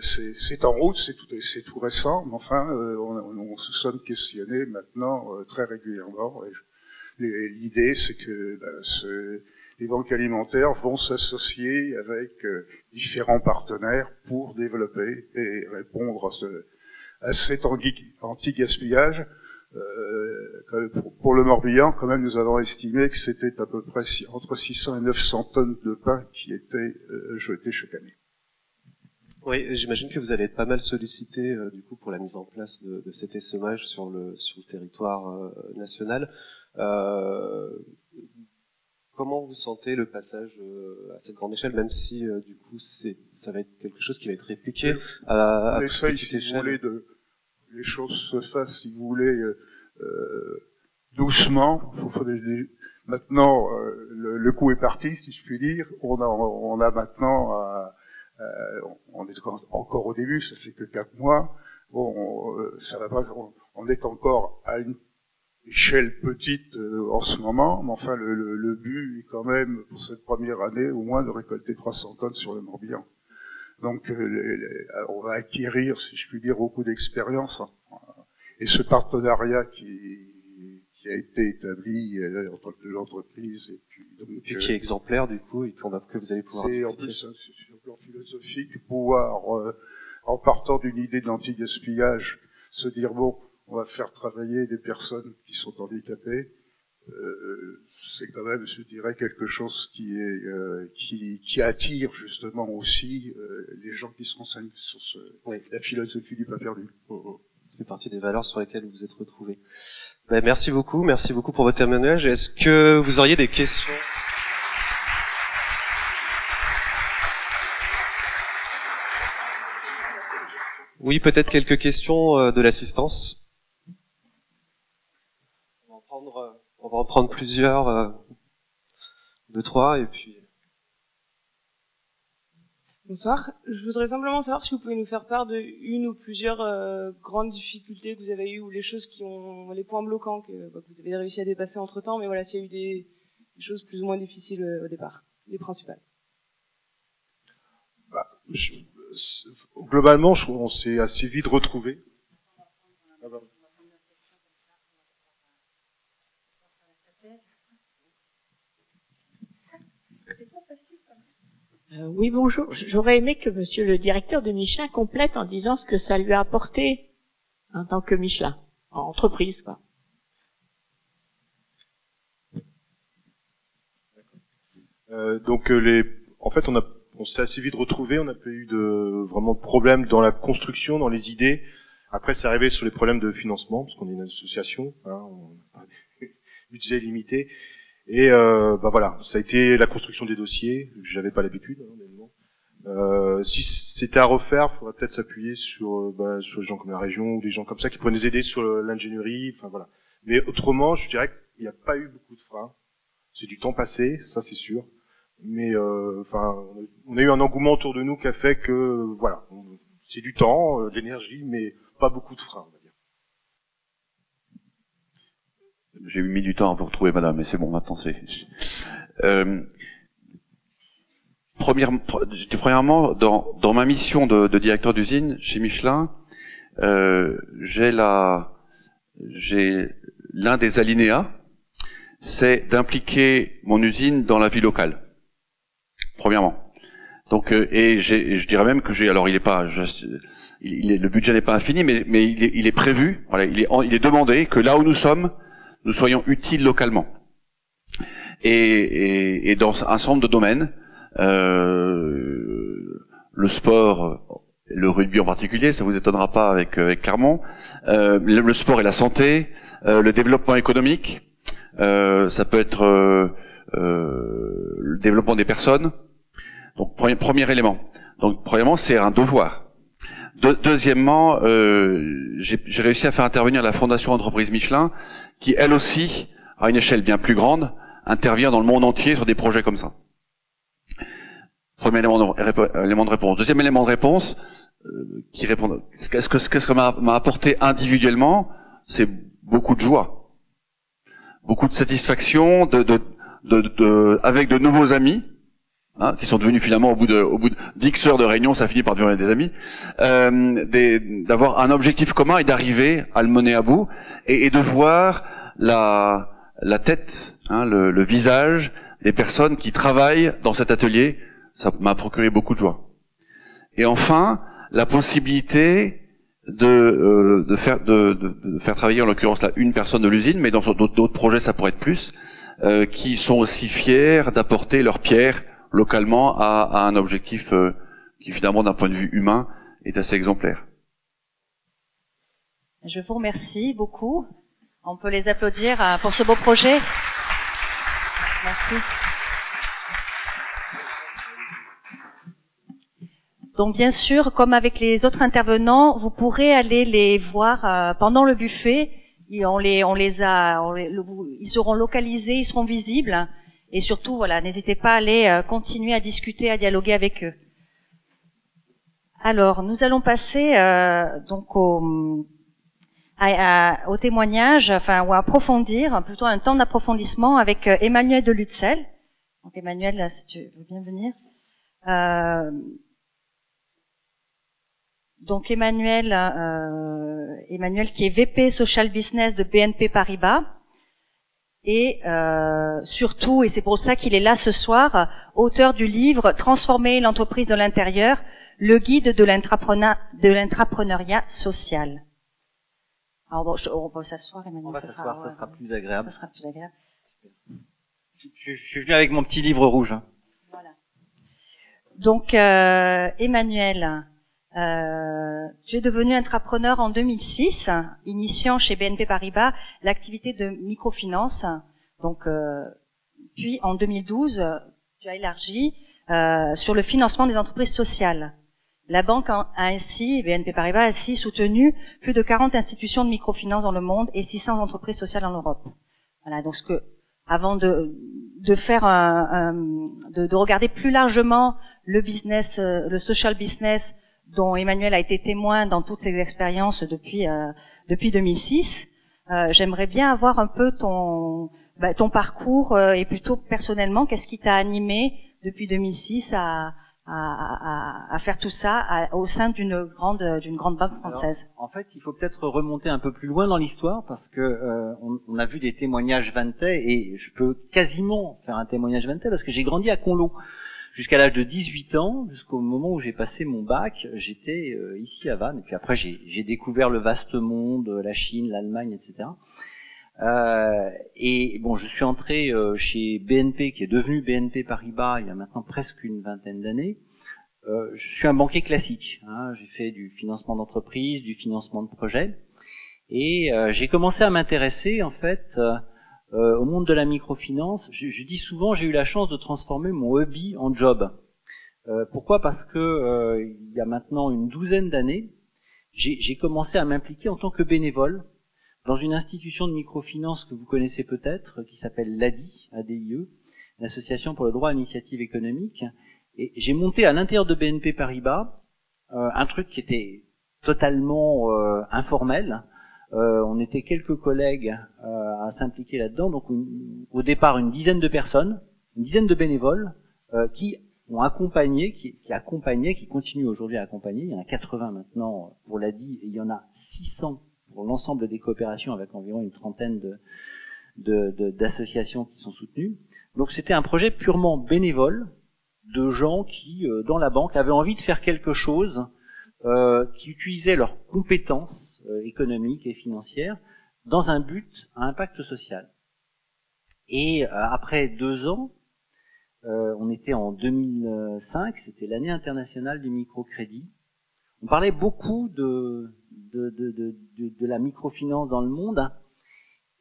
c'est en route, c'est tout récent, mais enfin, on se sommes questionnés maintenant très régulièrement. L'idée, c'est que les banques alimentaires vont s'associer avec différents partenaires pour développer et répondre à cet anti-gaspillage. Pour le Morbihan, quand même, nous avons estimé que c'était à peu près entre 600 et 900 tonnes de pain qui étaient jetées chaque année. Oui, j'imagine que vous allez être pas mal sollicité du coup pour la mise en place de cet essaimage sur le territoire national. Comment vous sentez le passage à cette grande échelle, même si du coup ça va être quelque chose qui va être répliqué à petite échelle. Si vous voulez, les choses se fassent, si vous voulez, doucement. Maintenant, le coup est parti, si je puis dire. On a maintenant, on est encore au début, ça fait que 4 mois. Bon, ça va pas. On est encore à une échelle petite en ce moment, mais enfin le but est quand même pour cette première année au moins de récolter 300 tonnes sur le Morbihan. Donc on va acquérir, si je puis dire, beaucoup d'expérience. Et ce partenariat qui a été établi entre l'entreprise et puis donc, et qui est exemplaire du coup et que vous allez pouvoir. C'est en plus sur le plan philosophique pouvoir en partant d'une idée de l'anti-gaspillage se dire bon, on va faire travailler des personnes qui sont handicapées. C'est quand même, je dirais, quelque chose qui attire justement aussi les gens qui se renseignent sur la philosophie du pain perdu. Ça fait partie des valeurs sur lesquelles vous vous êtes retrouvés. Ben, merci beaucoup pour votre témoignage. Est-ce que vous auriez des questions? Oui, peut-être quelques questions de l'assistance. On va en prendre plusieurs, 2, 3, et puis... Bonsoir. Je voudrais simplement savoir si vous pouvez nous faire part de une ou plusieurs grandes difficultés que vous avez eues ou les choses qui ont les points bloquants que vous avez réussi à dépasser entre temps, mais voilà, s'il y a eu des choses plus ou moins difficiles au départ, les principales. Globalement, on s'est assez vite retrouvés. Oui, bonjour. J'aurais aimé que monsieur le directeur de Michelin complète en disant ce que ça lui a apporté en tant que Michelin, en entreprise, quoi. Donc en fait, on s'est assez vite retrouvés. On n'a pas eu vraiment de problème dans la construction, dans les idées. Après, c'est arrivé sur les problèmes de financement, parce qu'on est une association, hein, on a des budgets limités. Et voilà, ça a été la construction des dossiers. J'avais pas l'habitude, honnêtement. Si c'était à refaire, il faudrait peut-être s'appuyer sur les gens comme la région ou des gens comme ça qui pourraient nous aider sur l'ingénierie. Enfin voilà. Mais autrement, je dirais qu'il n'y a pas eu beaucoup de freins. C'est du temps passé, ça c'est sûr. Mais on a eu un engouement autour de nous qui a fait que voilà, c'est du temps, de l'énergie, mais pas beaucoup de freins. J'ai mis du temps à vous retrouver, madame, mais c'est bon, maintenant c'est... Premièrement, dans ma mission de directeur d'usine chez Michelin, j'ai l'un des alinéas, c'est d'impliquer mon usine dans la vie locale. Premièrement. Donc, et je dirais même que alors il est pas, le budget n'est pas infini, mais il est prévu, voilà, il est demandé que là où nous sommes, nous soyons utiles localement. Et dans un certain nombre de domaines, le sport, le rugby en particulier, ça vous étonnera pas avec Clermont, le sport et la santé, le développement économique, ça peut être le développement des personnes. Donc premier élément. Donc premièrement, c'est un devoir. Deuxièmement, j'ai réussi à faire intervenir la Fondation Entreprise Michelin, qui elle aussi, à une échelle bien plus grande, intervient dans le monde entier sur des projets comme ça. Premier élément de réponse. Deuxième élément de réponse, qui répond. Qu'est-ce que m'a apporté individuellement, c'est beaucoup de joie, beaucoup de satisfaction, avec de nouveaux amis. Hein, qui sont devenus finalement au bout de d'X heures de réunion, ça finit par devenir des amis, d'avoir un objectif commun et d'arriver à le mener à bout et de voir la tête, hein, le visage des personnes qui travaillent dans cet atelier, ça m'a procuré beaucoup de joie. Et enfin, la possibilité de faire travailler en l'occurrence là une personne de l'usine, mais dans d'autres projets ça pourrait être plus, qui sont aussi fiers d'apporter leur pierre localement à un objectif qui finalement d'un point de vue humain est assez exemplaire. Je vous remercie beaucoup. On peut les applaudir pour ce beau projet. Merci. Donc bien sûr, comme avec les autres intervenants, vous pourrez aller les voir pendant le buffet. Ils seront localisés, ils seront visibles. Et surtout, voilà, n'hésitez pas à aller continuer à discuter, à dialoguer avec eux. Alors, nous allons passer donc au témoignage, enfin, ou à approfondir, plutôt un temps d'approfondissement avec Emmanuel de Lutzel. Donc, Emmanuel, là, si tu veux bien venir. Donc, Emmanuel qui est VP Social Business de BNP Paribas. Et surtout, et c'est pour ça qu'il est là ce soir, auteur du livre Transformer l'entreprise de l'intérieur, le guide de l'intrapreneuriat social. Alors bon, on peut s'asseoir, Emmanuel. On va s'asseoir, ça sera plus agréable. Ça sera plus agréable. Je suis venu avec mon petit livre rouge. Voilà. Donc Emmanuel, tu es devenu intrapreneur en 2006, initiant chez BNP Paribas l'activité de microfinance. Donc, puis en 2012, tu as élargi sur le financement des entreprises sociales. La banque BNP Paribas a ainsi soutenu plus de 40 institutions de microfinance dans le monde et 600 entreprises sociales en Europe. Voilà. Donc, avant de faire de regarder plus largement le business, le social business, dont Emmanuel a été témoin dans toutes ses expériences depuis 2006. J'aimerais bien avoir un peu ton parcours et plutôt personnellement, qu'est-ce qui t'a animé depuis 2006 à faire tout ça au sein d'une grande banque française. Alors, en fait, il faut peut-être remonter un peu plus loin dans l'histoire parce que on a vu des témoignages vantais et je peux quasiment faire un témoignage vantais parce que j'ai grandi à Conlo. Jusqu'à l'âge de 18 ans, jusqu'au moment où j'ai passé mon bac, j'étais ici à Vannes. Et puis après, j'ai découvert le vaste monde, la Chine, l'Allemagne, etc. Et bon, je suis entré chez BNP, qui est devenu BNP Paribas il y a maintenant presque une vingtaine d'années. Je suis un banquier classique. Hein. J'ai fait du financement d'entreprise, du financement de projet. Et j'ai commencé à m'intéresser, en fait... au monde de la microfinance. Je dis souvent, j'ai eu la chance de transformer mon hobby en job. Pourquoi ? Parce que il y a maintenant une douzaine d'années, j'ai commencé à m'impliquer en tant que bénévole dans une institution de microfinance que vous connaissez peut-être, qui s'appelle l'ADIE, ADIE, l'Association pour le droit à l'initiative économique. Et j'ai monté à l'intérieur de BNP Paribas un truc qui était totalement informel. On était quelques collègues à s'impliquer là-dedans, donc au départ une dizaine de personnes, une dizaine de bénévoles qui ont accompagné, qui continuent aujourd'hui à accompagner. Il y en a 80 maintenant pour l'ADI et il y en a 600 pour l'ensemble des coopérations avec environ une trentaine d'associations qui sont soutenues. Donc c'était un projet purement bénévole de gens qui, dans la banque, avaient envie de faire quelque chose, qui utilisaient leurs compétences économiques et financières dans un but à impact social. Et après 2 ans, on était en 2005, c'était l'année internationale du microcrédit. On parlait beaucoup de la microfinance dans le monde, hein,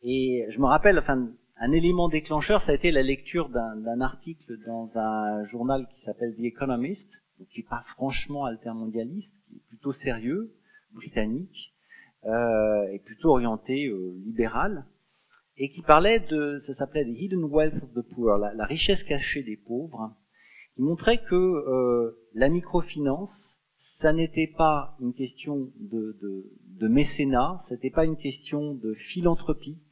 et je me rappelle, enfin, un élément déclencheur, ça a été la lecture d'un article dans un journal qui s'appelle The Economist, donc qui n'est pas franchement altermondialiste, qui est plutôt sérieux, britannique, et plutôt orienté libéral, et qui parlait ça s'appelait The Hidden Wealth of the Poor, la richesse cachée des pauvres, qui montrait que la microfinance, ça n'était pas une question de mécénat, c'était pas une question de philanthropie,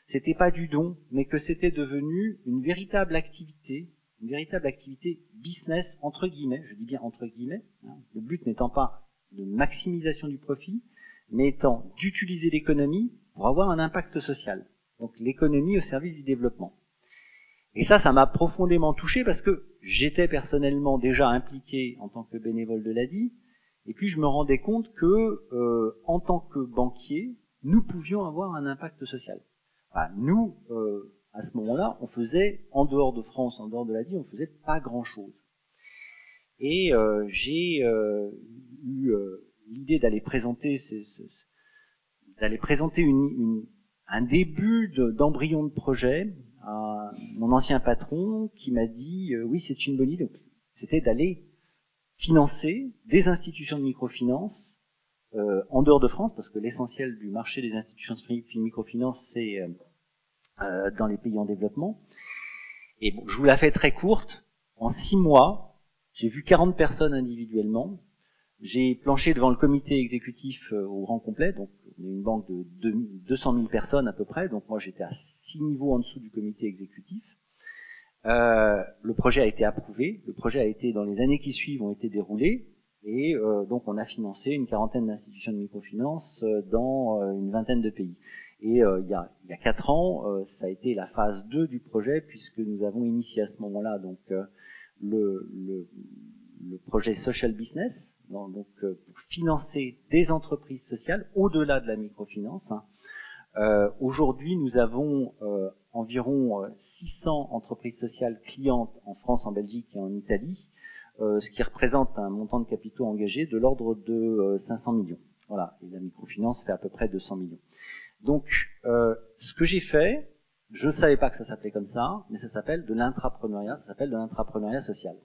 c'était pas du don, mais que c'était devenu une véritable activité business, entre guillemets, je dis bien entre guillemets, hein, le but n'étant pas de maximisation du profit, mais étant d'utiliser l'économie pour avoir un impact social. Donc l'économie au service du développement. Et ça m'a profondément touché parce que j'étais personnellement déjà impliqué en tant que bénévole de l'ADI, et puis je me rendais compte que, en tant que banquier, nous pouvions avoir un impact social. Enfin, nous, à ce moment-là, on faisait, en dehors de France, en dehors de l'ADI, on faisait pas grand-chose. Et j'ai eu l'idée d'aller présenter un début d'embryon de projet à mon ancien patron qui m'a dit oui, c'est une bonne idée. C'était d'aller financer des institutions de microfinance en dehors de France, parce que l'essentiel du marché des institutions de microfinance, c'est dans les pays en développement. Et bon, je vous la fais très courte. En 6 mois, j'ai vu 40 personnes individuellement. J'ai planché devant le comité exécutif au grand complet, donc on est une banque de 200 000 personnes à peu près, donc moi j'étais à 6 niveaux en dessous du comité exécutif. Le projet a été approuvé, le projet a été, dans les années qui suivent, ont été déroulés, et donc on a financé une 40aine d'institutions de microfinance dans une 20aine de pays. Et il y a 4 ans, ça a été la phase 2 du projet, puisque nous avons initié à ce moment-là donc le projet Social Business, donc pour financer des entreprises sociales au-delà de la microfinance. Aujourd'hui, nous avons environ 600 entreprises sociales clientes en France, en Belgique et en Italie, ce qui représente un montant de capitaux engagés de l'ordre de 500 millions. Voilà, et la microfinance fait à peu près 200 millions. Donc, ce que j'ai fait, je ne savais pas que ça s'appelait comme ça, mais ça s'appelle de l'intrapreneuriat, ça s'appelle de l'intrapreneuriat social.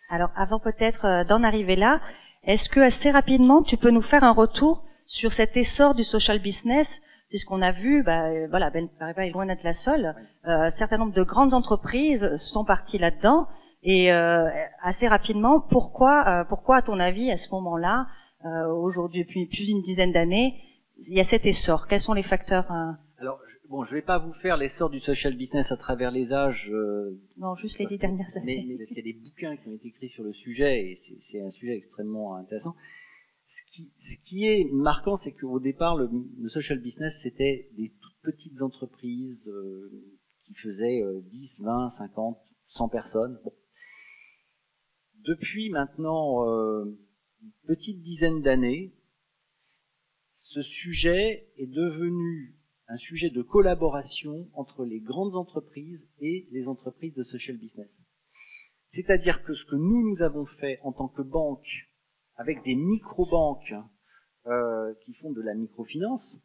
Alors, avant peut-être d'en arriver là, est-ce que assez rapidement, tu peux nous faire un retour sur cet essor du social business, puisqu'on a vu, voilà, BNP Paribas est loin d'être la seule, un certain nombre de grandes entreprises sont parties là-dedans, et assez rapidement, pourquoi à ton avis, à ce moment-là, aujourd'hui, depuis plus d'une dizaine d'années, il y a cet essor? Quels sont les facteurs Alors, je vais pas vous faire l'essor du social business à travers les âges. Non, juste les 10 dernières années. Mais parce qu'il y a des bouquins qui ont été écrits sur le sujet, et c'est un sujet extrêmement intéressant. Ce qui est marquant, c'est qu'au départ, le social business, c'était des toutes petites entreprises qui faisaient 10, 20, 50, 100 personnes. Bon. Depuis maintenant une petite dizaine d'années, ce sujet est devenu un sujet de collaboration entre les grandes entreprises et les entreprises de social business. C'est-à-dire que ce que nous avons fait en tant que banque, avec des micro-banques qui font de la microfinance,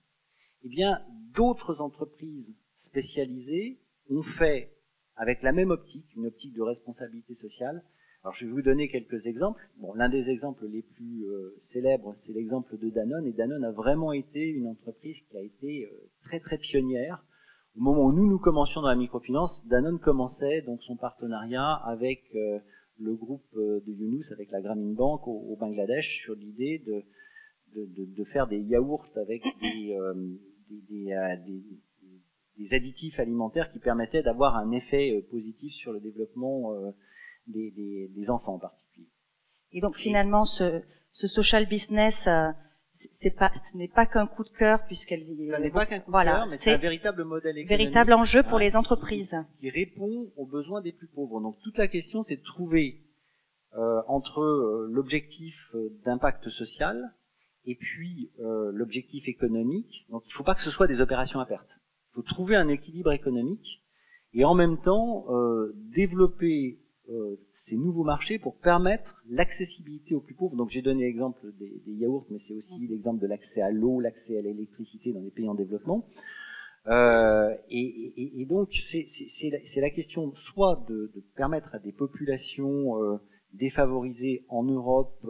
eh bien, d'autres entreprises spécialisées ont fait, avec la même optique, une optique de responsabilité sociale. Alors, je vais vous donner quelques exemples. Bon, l'un des exemples les plus célèbres, c'est l'exemple de Danone. Et Danone a vraiment été une entreprise qui a été très, très pionnière. Au moment où nous commencions dans la microfinance, Danone commençait donc son partenariat avec le groupe de Younous, avec la Grameen Bank au Bangladesh, sur l'idée de faire des yaourts avec des additifs alimentaires qui permettaient d'avoir un effet positif sur le développement des enfants en particulier. Et donc finalement, ce social business, ce n'est pas qu'un coup de cœur, puisqu'elle ça n'est pas qu'un coup de cœur, mais c'est un véritable modèle économique, véritable enjeu pour les entreprises, qui répond aux besoins des plus pauvres. Donc toute la question, c'est de trouver entre l'objectif d'impact social et puis l'objectif économique. Donc il ne faut pas que ce soit des opérations à perte. Il faut trouver un équilibre économique et en même temps développer ces nouveaux marchés pour permettre l'accessibilité aux plus pauvres. Donc j'ai donné l'exemple des yaourts, mais c'est aussi l'exemple de l'accès à l'eau, l'accès à l'électricité dans les pays en développement. Et donc c'est la question soit de permettre à des populations défavorisées en Europe,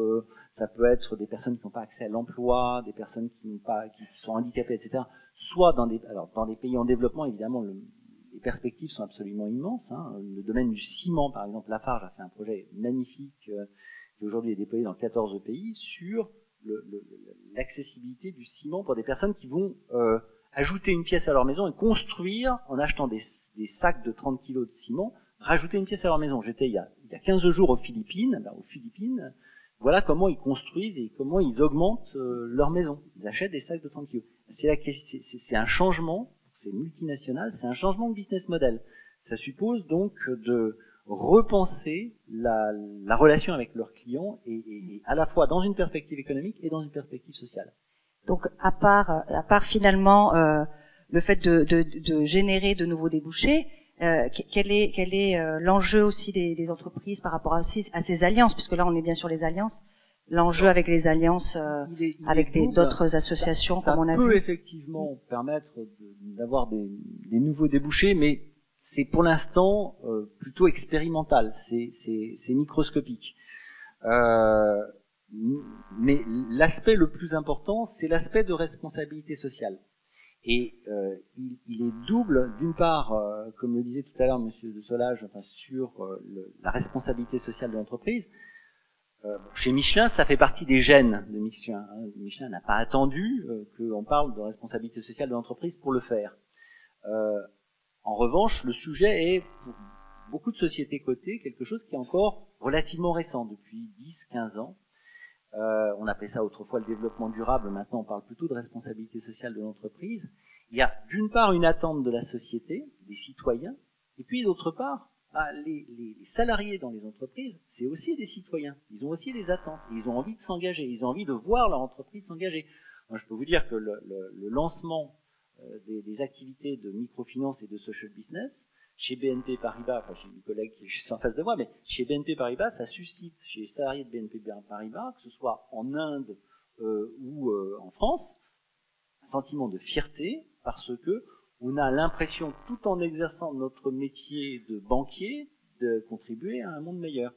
ça peut être des personnes qui n'ont pas accès à l'emploi, des personnes qui sont handicapées, etc. Soit dans des pays en développement, évidemment, les perspectives sont absolument immenses. Le domaine du ciment, par exemple, Lafarge a fait un projet magnifique qui aujourd'hui est déployé dans 14 pays sur l'accessibilité du ciment pour des personnes qui vont ajouter une pièce à leur maison et construire, en achetant des sacs de 30 kilos de ciment, rajouter une pièce à leur maison. J'étais il y a 15 jours aux Philippines. Voilà comment ils construisent et comment ils augmentent leur maison. Ils achètent des sacs de 30 kilos. C'est un changement. C'est multinational, c'est un changement de business model. Ça suppose donc de repenser la relation avec leurs clients et à la fois dans une perspective économique et dans une perspective sociale. Donc à part finalement le fait de générer de nouveaux débouchés, quel est l'enjeu aussi des entreprises par rapport à ces alliances, puisque là on est bien sur les alliances. L'enjeu avec les alliances avec d'autres associations, comme on a vu. Ça peut effectivement permettre d'avoir des nouveaux débouchés, mais c'est pour l'instant plutôt expérimental, c'est microscopique. Mais l'aspect le plus important, c'est l'aspect de responsabilité sociale. Et il est double, d'une part, comme le disait tout à l'heure Monsieur de Solage, sur la responsabilité sociale de l'entreprise. Chez Michelin, ça fait partie des gènes de Michelin. Michelin n'a pas attendu qu'on parle de responsabilité sociale de l'entreprise pour le faire. En revanche, le sujet est, pour beaucoup de sociétés cotées, quelque chose qui est encore relativement récent, depuis 10-15 ans. On appelait ça autrefois le développement durable, maintenant on parle plutôt de responsabilité sociale de l'entreprise. Il y a d'une part une attente de la société, des citoyens, et puis d'autre part, les salariés dans les entreprises, c'est aussi des citoyens. Ils ont aussi des attentes. Ils ont envie de s'engager. Ils ont envie de voir leur entreprise s'engager. Moi, je peux vous dire que le lancement des activités de microfinance et de social business chez BNP Paribas, j'ai une collègue qui est juste en face de moi, mais chez BNP Paribas, ça suscite chez les salariés de BNP Paribas, que ce soit en Inde ou en France, un sentiment de fierté parce que on a l'impression, tout en exerçant notre métier de banquier, de contribuer à un monde meilleur.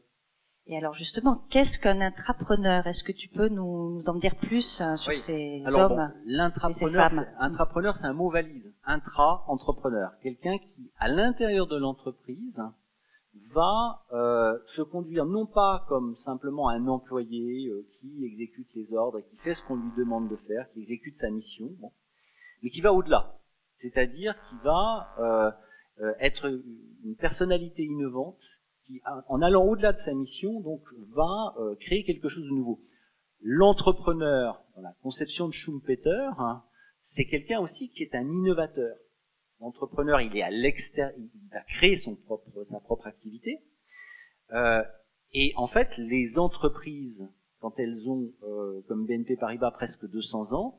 Et alors justement, qu'est-ce qu'un intrapreneur? Est-ce que tu peux nous en dire plus sur ces hommes et ces femmes? Intrapreneur, c'est un mot valise. Intra-entrepreneur. Quelqu'un qui, à l'intérieur de l'entreprise, va se conduire non pas comme simplement un employé qui exécute les ordres et qui fait ce qu'on lui demande de faire, qui exécute sa mission, mais qui va au-delà. C'est-à-dire qu'il va être une personnalité innovante qui, en allant au-delà de sa mission, donc va créer quelque chose de nouveau. L'entrepreneur, dans la conception de Schumpeter, c'est quelqu'un aussi qui est un innovateur. L'entrepreneur, il est à l'extérieur, il va créer sa propre activité. Et en fait, les entreprises, quand elles ont, comme BNP Paribas, presque 200 ans,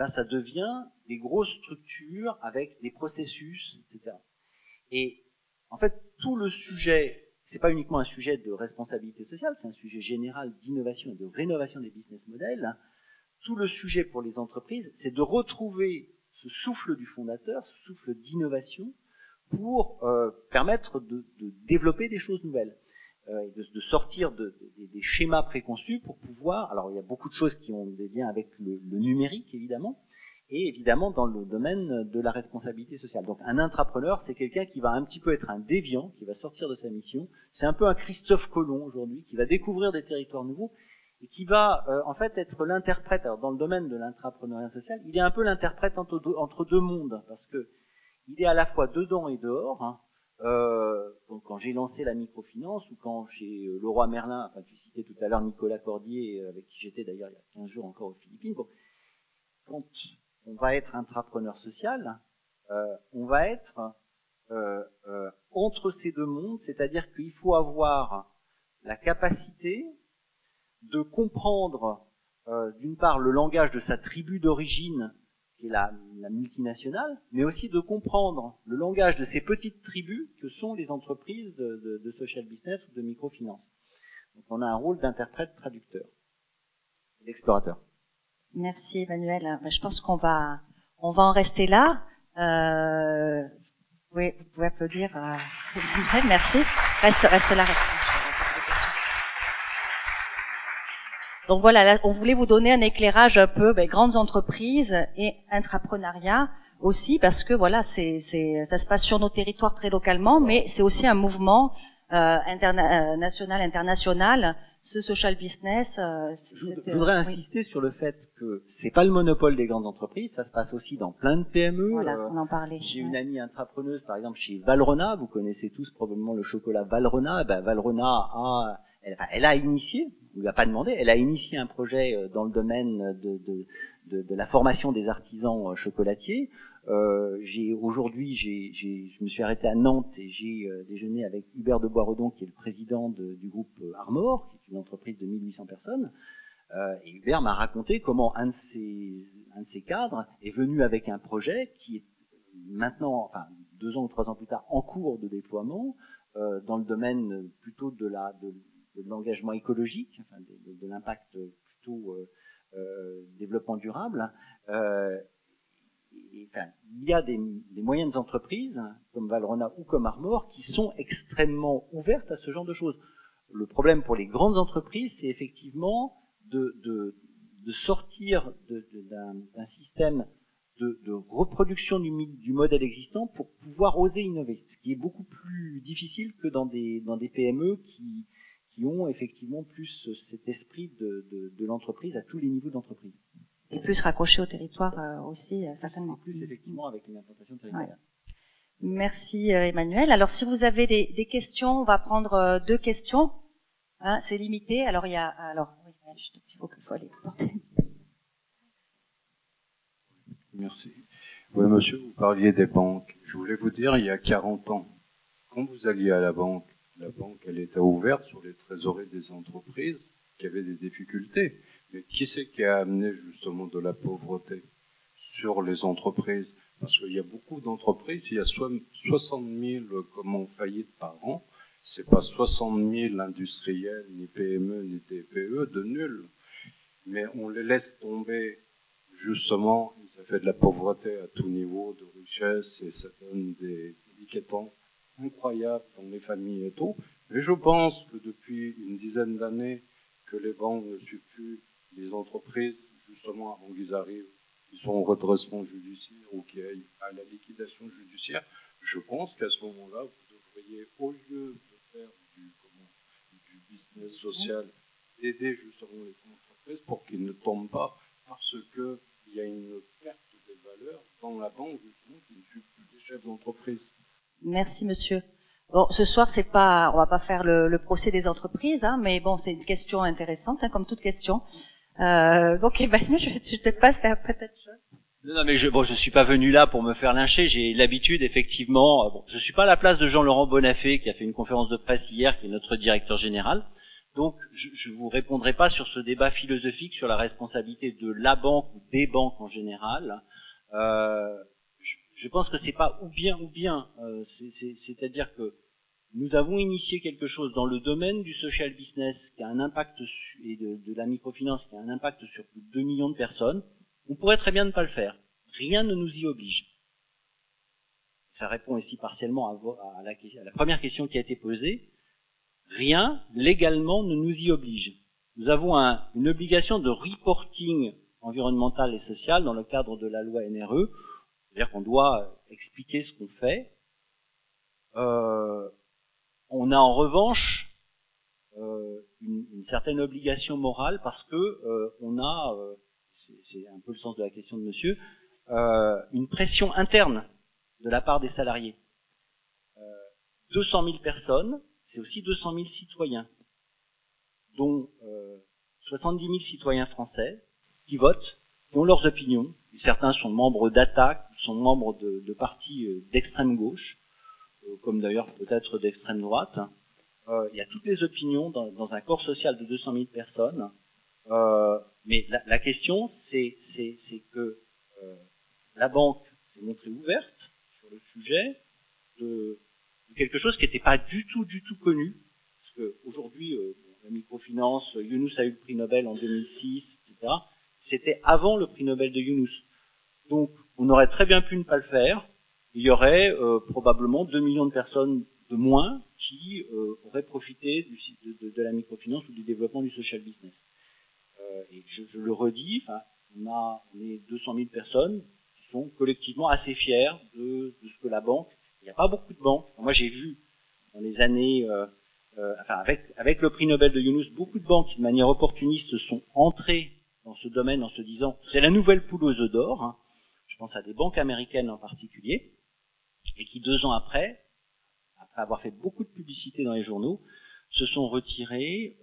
ça devient des grosses structures avec des processus, etc. Et en fait, tout le sujet, c'est pas uniquement un sujet de responsabilité sociale, c'est un sujet général d'innovation et de rénovation des business models. Tout le sujet pour les entreprises, c'est de retrouver ce souffle du fondateur, ce souffle d'innovation, pour permettre de développer des choses nouvelles, de sortir des schémas préconçus pour pouvoir. Alors il y a beaucoup de choses qui ont des liens avec le numérique évidemment, et évidemment dans le domaine de la responsabilité sociale. Donc un intrapreneur, c'est quelqu'un qui va un petit peu être un déviant, qui va sortir de sa mission. C'est un peu un Christophe Colomb aujourd'hui, qui va découvrir des territoires nouveaux et qui va en fait être l'interprète. Alors dans le domaine de l'intrapreneuriat social, il est un peu l'interprète entre deux mondes, parce que il est à la fois dedans et dehors. quand j'ai lancé la microfinance ou quand chez Leroy Merlin, enfin tu citais tout à l'heure Nicolas Cordier, avec qui j'étais d'ailleurs il y a 15 jours encore aux Philippines, bon, quand on va être intrapreneur social, on va être entre ces deux mondes, c'est-à-dire qu'il faut avoir la capacité de comprendre d'une part le langage de sa tribu d'origine, qui est la multinationale, mais aussi de comprendre le langage de ces petites tribus que sont les entreprises de social business ou de microfinance. Donc on a un rôle d'interprète-traducteur, d'explorateur. Merci Emmanuel. Je pense qu'on va en rester là. Oui, vous pouvez applaudir. Merci. Reste là. Donc voilà, là, on voulait vous donner un éclairage un peu grandes entreprises et intrapreneuriat aussi, parce que voilà, ça se passe sur nos territoires très localement, mais c'est aussi un mouvement national, international. Ce social business. Je voudrais insister sur le fait que c'est pas le monopole des grandes entreprises, ça se passe aussi dans plein de PME. Voilà, on en parlait. J'ai une amie intrapreneuse, par exemple, chez Valrhona. Vous connaissez tous probablement le chocolat Valrhona. Valrhona elle a initié, on lui a pas demandé, elle a initié un projet dans le domaine de la formation des artisans chocolatiers. Aujourd'hui, je me suis arrêté à Nantes et j'ai déjeuné avec Hubert de Boisredon, qui est le président du groupe Armor, qui est une entreprise de 1800 personnes. Et Hubert m'a raconté comment un de ses cadres est venu avec un projet qui est maintenant, enfin 2 ans ou 3 ans plus tard, en cours de déploiement dans le domaine plutôt de l'engagement écologique, enfin de l'impact plutôt développement durable. Enfin, il y a des moyennes entreprises comme Valrhona ou comme Armor qui sont extrêmement ouvertes à ce genre de choses. Le problème pour les grandes entreprises, c'est effectivement de sortir d'un système de reproduction du modèle existant pour pouvoir oser innover, ce qui est beaucoup plus difficile que dans des PME qui ont effectivement plus cet esprit de l'entreprise à tous les niveaux d'entreprise. Et plus raccroché au territoire aussi, certainement. Plus effectivement avec une implantation territoriale. Ouais. Merci Emmanuel. Alors si vous avez des questions, on va prendre 2 questions. Hein, c'est limité. Alors il faut aller porter. Merci. Oui, monsieur, vous parliez des banques. Je voulais vous dire, il y a 40 ans, quand vous alliez à la banque, elle était ouverte sur les trésoreries des entreprises qui avaient des difficultés. Mais qui c'est qui a amené justement de la pauvreté sur les entreprises? Parce qu'il y a beaucoup d'entreprises, il y a 60 000 faillites par an. C'est pas 60 000 industriels, ni PME, ni TPE, de nul. Mais on les laisse tomber, justement, ça fait de la pauvreté à tout niveau de richesse et ça donne des déliquescences incroyables dans les familles et tout. Mais je pense que depuis une dizaine d'années, que les banques ne suivent plus les entreprises, justement, avant qu'ils arrivent, qu'ils sont au redressement judiciaire ou qu'ils aillent à la liquidation judiciaire, je pense qu'à ce moment-là, vous devriez, au lieu de faire du business social, d'aider justement les entreprises pour qu'ils ne tombent pas, parce qu'il y a une perte des valeurs dans la banque, justement, qui ne suit plus les chefs d'entreprise. Merci, monsieur. Bon, ce soir, on va pas faire le procès des entreprises, hein, mais bon, c'est une question intéressante, hein, comme toute question. Donc, Emmanuel, je te passe à peut-être chose. Non, mais je suis pas venu là pour me faire lyncher. J'ai l'habitude, effectivement. Bon, je suis pas à la place de Jean-Laurent Bonafé, qui a fait une conférence de presse hier, qui est notre directeur général. Donc, je vous répondrai pas sur ce débat philosophique sur la responsabilité de la banque ou des banques en général. Je pense que c'est pas ou bien, c'est-à-dire que nous avons initié quelque chose dans le domaine du social business qui a un impact et de la microfinance qui a un impact sur plus de 2 millions de personnes. On pourrait très bien ne pas le faire. Rien ne nous y oblige. Ça répond ici partiellement à la première question qui a été posée. Rien, légalement, ne nous y oblige. Nous avons une obligation de reporting environnemental et social dans le cadre de la loi NRE. C'est-à-dire qu'on doit expliquer ce qu'on fait. On a en revanche une certaine obligation morale parce que on a, c'est un peu le sens de la question de monsieur, une pression interne de la part des salariés. 200 000 personnes, c'est aussi 200 000 citoyens, dont 70 000 citoyens français qui votent, qui ont leurs opinions. Et certains sont membres d'ATTAC, sont membres de partis d'extrême gauche, comme d'ailleurs peut-être d'extrême droite. Il y a toutes les opinions dans un corps social de 200 000 personnes. Mais la question, c'est que la banque s'est montrée ouverte sur le sujet de quelque chose qui n'était pas du tout connu. Parce qu'aujourd'hui, la microfinance, Younous a eu le prix Nobel en 2006, etc. C'était avant le prix Nobel de Younous. Donc, on aurait très bien pu ne pas le faire. Il y aurait probablement 2 millions de personnes de moins qui auraient profité de la microfinance ou du développement du social business. Et je le redis, on est 200 000 personnes qui sont collectivement assez fiers de ce que la banque. Il n'y a pas beaucoup de banques. Moi, j'ai vu dans les années, avec le prix Nobel de Younous, beaucoup de banques qui, de manière opportuniste, sont entrées dans ce domaine en se disant c'est la nouvelle poule aux œufs d'or. Hein. Je pense à des banques américaines en particulier, et qui 2 ans après avoir fait beaucoup de publicité dans les journaux, se sont retirées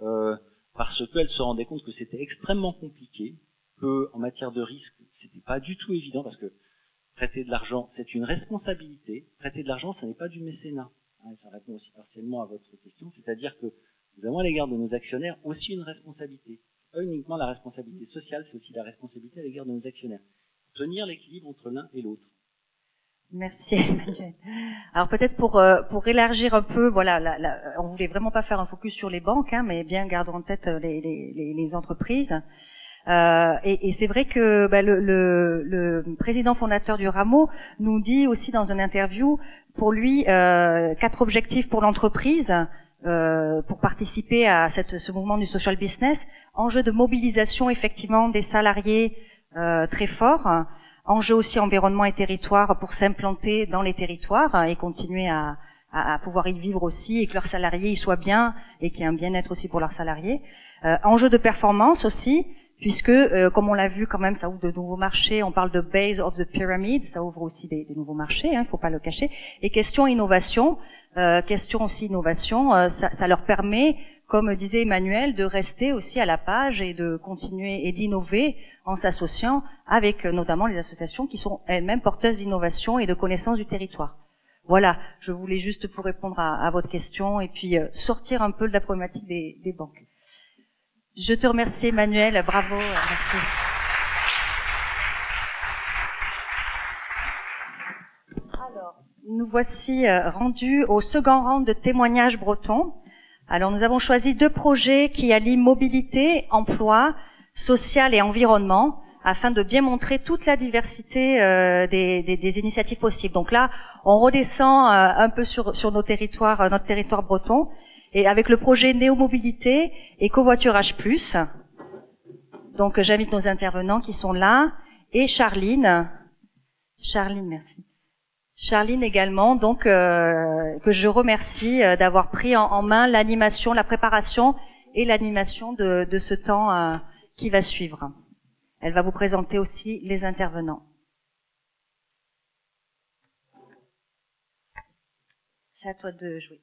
parce qu'elles se rendaient compte que c'était extrêmement compliqué, que en matière de risque, c'était pas du tout évident, parce que prêter de l'argent, c'est une responsabilité. Prêter de l'argent, ça n'est pas du mécénat. Et ça répond aussi partiellement à votre question, c'est-à-dire que nous avons à l'égard de nos actionnaires aussi une responsabilité. Pas uniquement la responsabilité sociale, c'est aussi la responsabilité à l'égard de nos actionnaires. Tenir l'équilibre entre l'un et l'autre. Merci Emmanuel. Alors peut-être pour élargir un peu, voilà, on voulait vraiment pas faire un focus sur les banques, hein, mais bien gardons en tête les entreprises. Et c'est vrai que le président fondateur du Rameau nous dit aussi dans une interview, pour lui, 4 objectifs pour l'entreprise pour participer à ce mouvement du social business. Enjeu de mobilisation effectivement des salariés très fort. Enjeu aussi environnement et territoire pour s'implanter dans les territoires et continuer à pouvoir y vivre aussi et que leurs salariés y soient bien et qu'il y ait un bien-être aussi pour leurs salariés. Enjeu de performance aussi, puisque comme on l'a vu quand même, ça ouvre de nouveaux marchés. On parle de base of the pyramid, ça ouvre aussi des nouveaux marchés, hein, il faut pas le cacher. Et question innovation, ça leur permet, comme disait Emmanuel, de rester aussi à la page et de continuer et d'innover en s'associant avec notamment les associations qui sont elles-mêmes porteuses d'innovation et de connaissance du territoire. Voilà, je voulais juste pour répondre à votre question et puis sortir un peu de la problématique des banques. Je te remercie Emmanuel, bravo, merci. Alors, nous voici rendus au second round de témoignages bretons. Alors nous avons choisi 2 projets qui allient mobilité, emploi, social et environnement, afin de bien montrer toute la diversité des initiatives possibles. Donc là, on redescend un peu sur notre territoire breton, et avec le projet Néo-Mobilité et Covoiturage Plus. Donc j'invite nos intervenants qui sont là, et Charline, merci. Charline également, donc que je remercie d'avoir pris en main l'animation, la préparation et l'animation de ce temps qui va suivre. Elle va vous présenter aussi les intervenants. C'est à toi de jouer.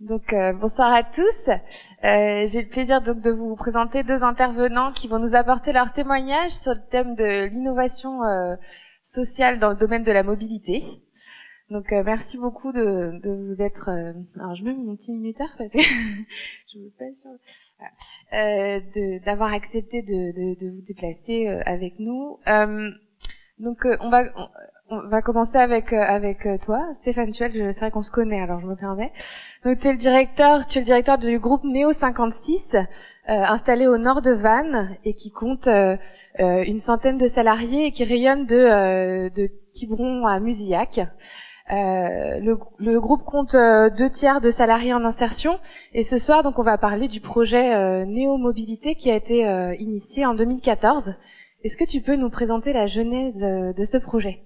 Donc bonsoir à tous. J'ai le plaisir donc de vous présenter 2 intervenants qui vont nous apporter leur témoignage sur le thème de l'innovation sociale dans le domaine de la mobilité. Donc merci beaucoup de vous être. Alors je mets mon petit minuteur parce que je veux pas sur. D'avoir accepté de vous déplacer avec nous. Donc on va commencer avec toi, Stéphane Tuel. C'est vrai qu'on se connaît, alors je me permets. Donc tu es le directeur du groupe Néo 56, installé au nord de Vannes et qui compte une centaine de salariés et qui rayonne de Quiberon à Musillac. Le groupe compte 2/3 de salariés en insertion et ce soir donc on va parler du projet Néo Mobilité qui a été initié en 2014. Est-ce que tu peux nous présenter la genèse de ce projet?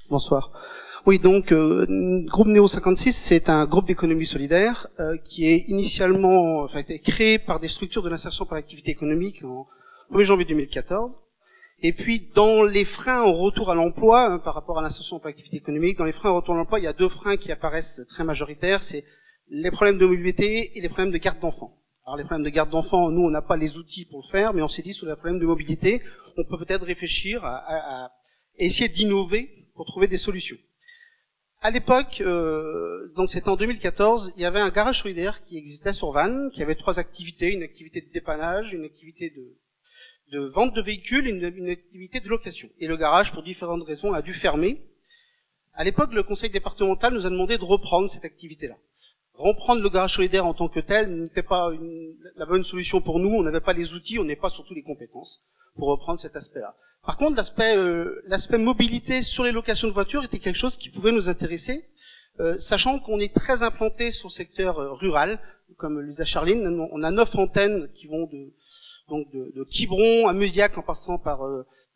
Bonsoir. Oui, donc groupe Néo 56, c'est un groupe d'économie solidaire qui est initialement été créé par des structures de l'insertion par l'activité économique en 1er janvier 2014 Et puis, dans les freins au retour à l'emploi, par rapport à l'insertion pour l'activité économique, dans les freins au retour à l'emploi, il y a deux freins qui apparaissent très majoritaires, c'est les problèmes de mobilité et les problèmes de garde d'enfants. Alors, les problèmes de garde d'enfants, nous, on n'a pas les outils pour le faire, mais on s'est dit, sur les problèmes de mobilité, on peut peut-être réfléchir à essayer d'innover pour trouver des solutions. À l'époque, donc c'était en 2014, il y avait un garage solidaire qui existait sur Vannes, qui avait 3 activités, une activité de dépannage, une activité de vente de véhicules et une activité de location. Et le garage, pour différentes raisons, a dû fermer. À l'époque, le conseil départemental nous a demandé de reprendre cette activité-là. Reprendre le garage solidaire en tant que tel n'était pas la bonne solution pour nous, on n'avait pas les outils, on n'avait pas surtout les compétences pour reprendre cet aspect-là. Par contre, l'aspect mobilité sur les locations de voitures était quelque chose qui pouvait nous intéresser, sachant qu'on est très implanté sur le secteur rural, comme le disait Charline, on a 9 antennes qui vont de Quiberon à Musiac en passant par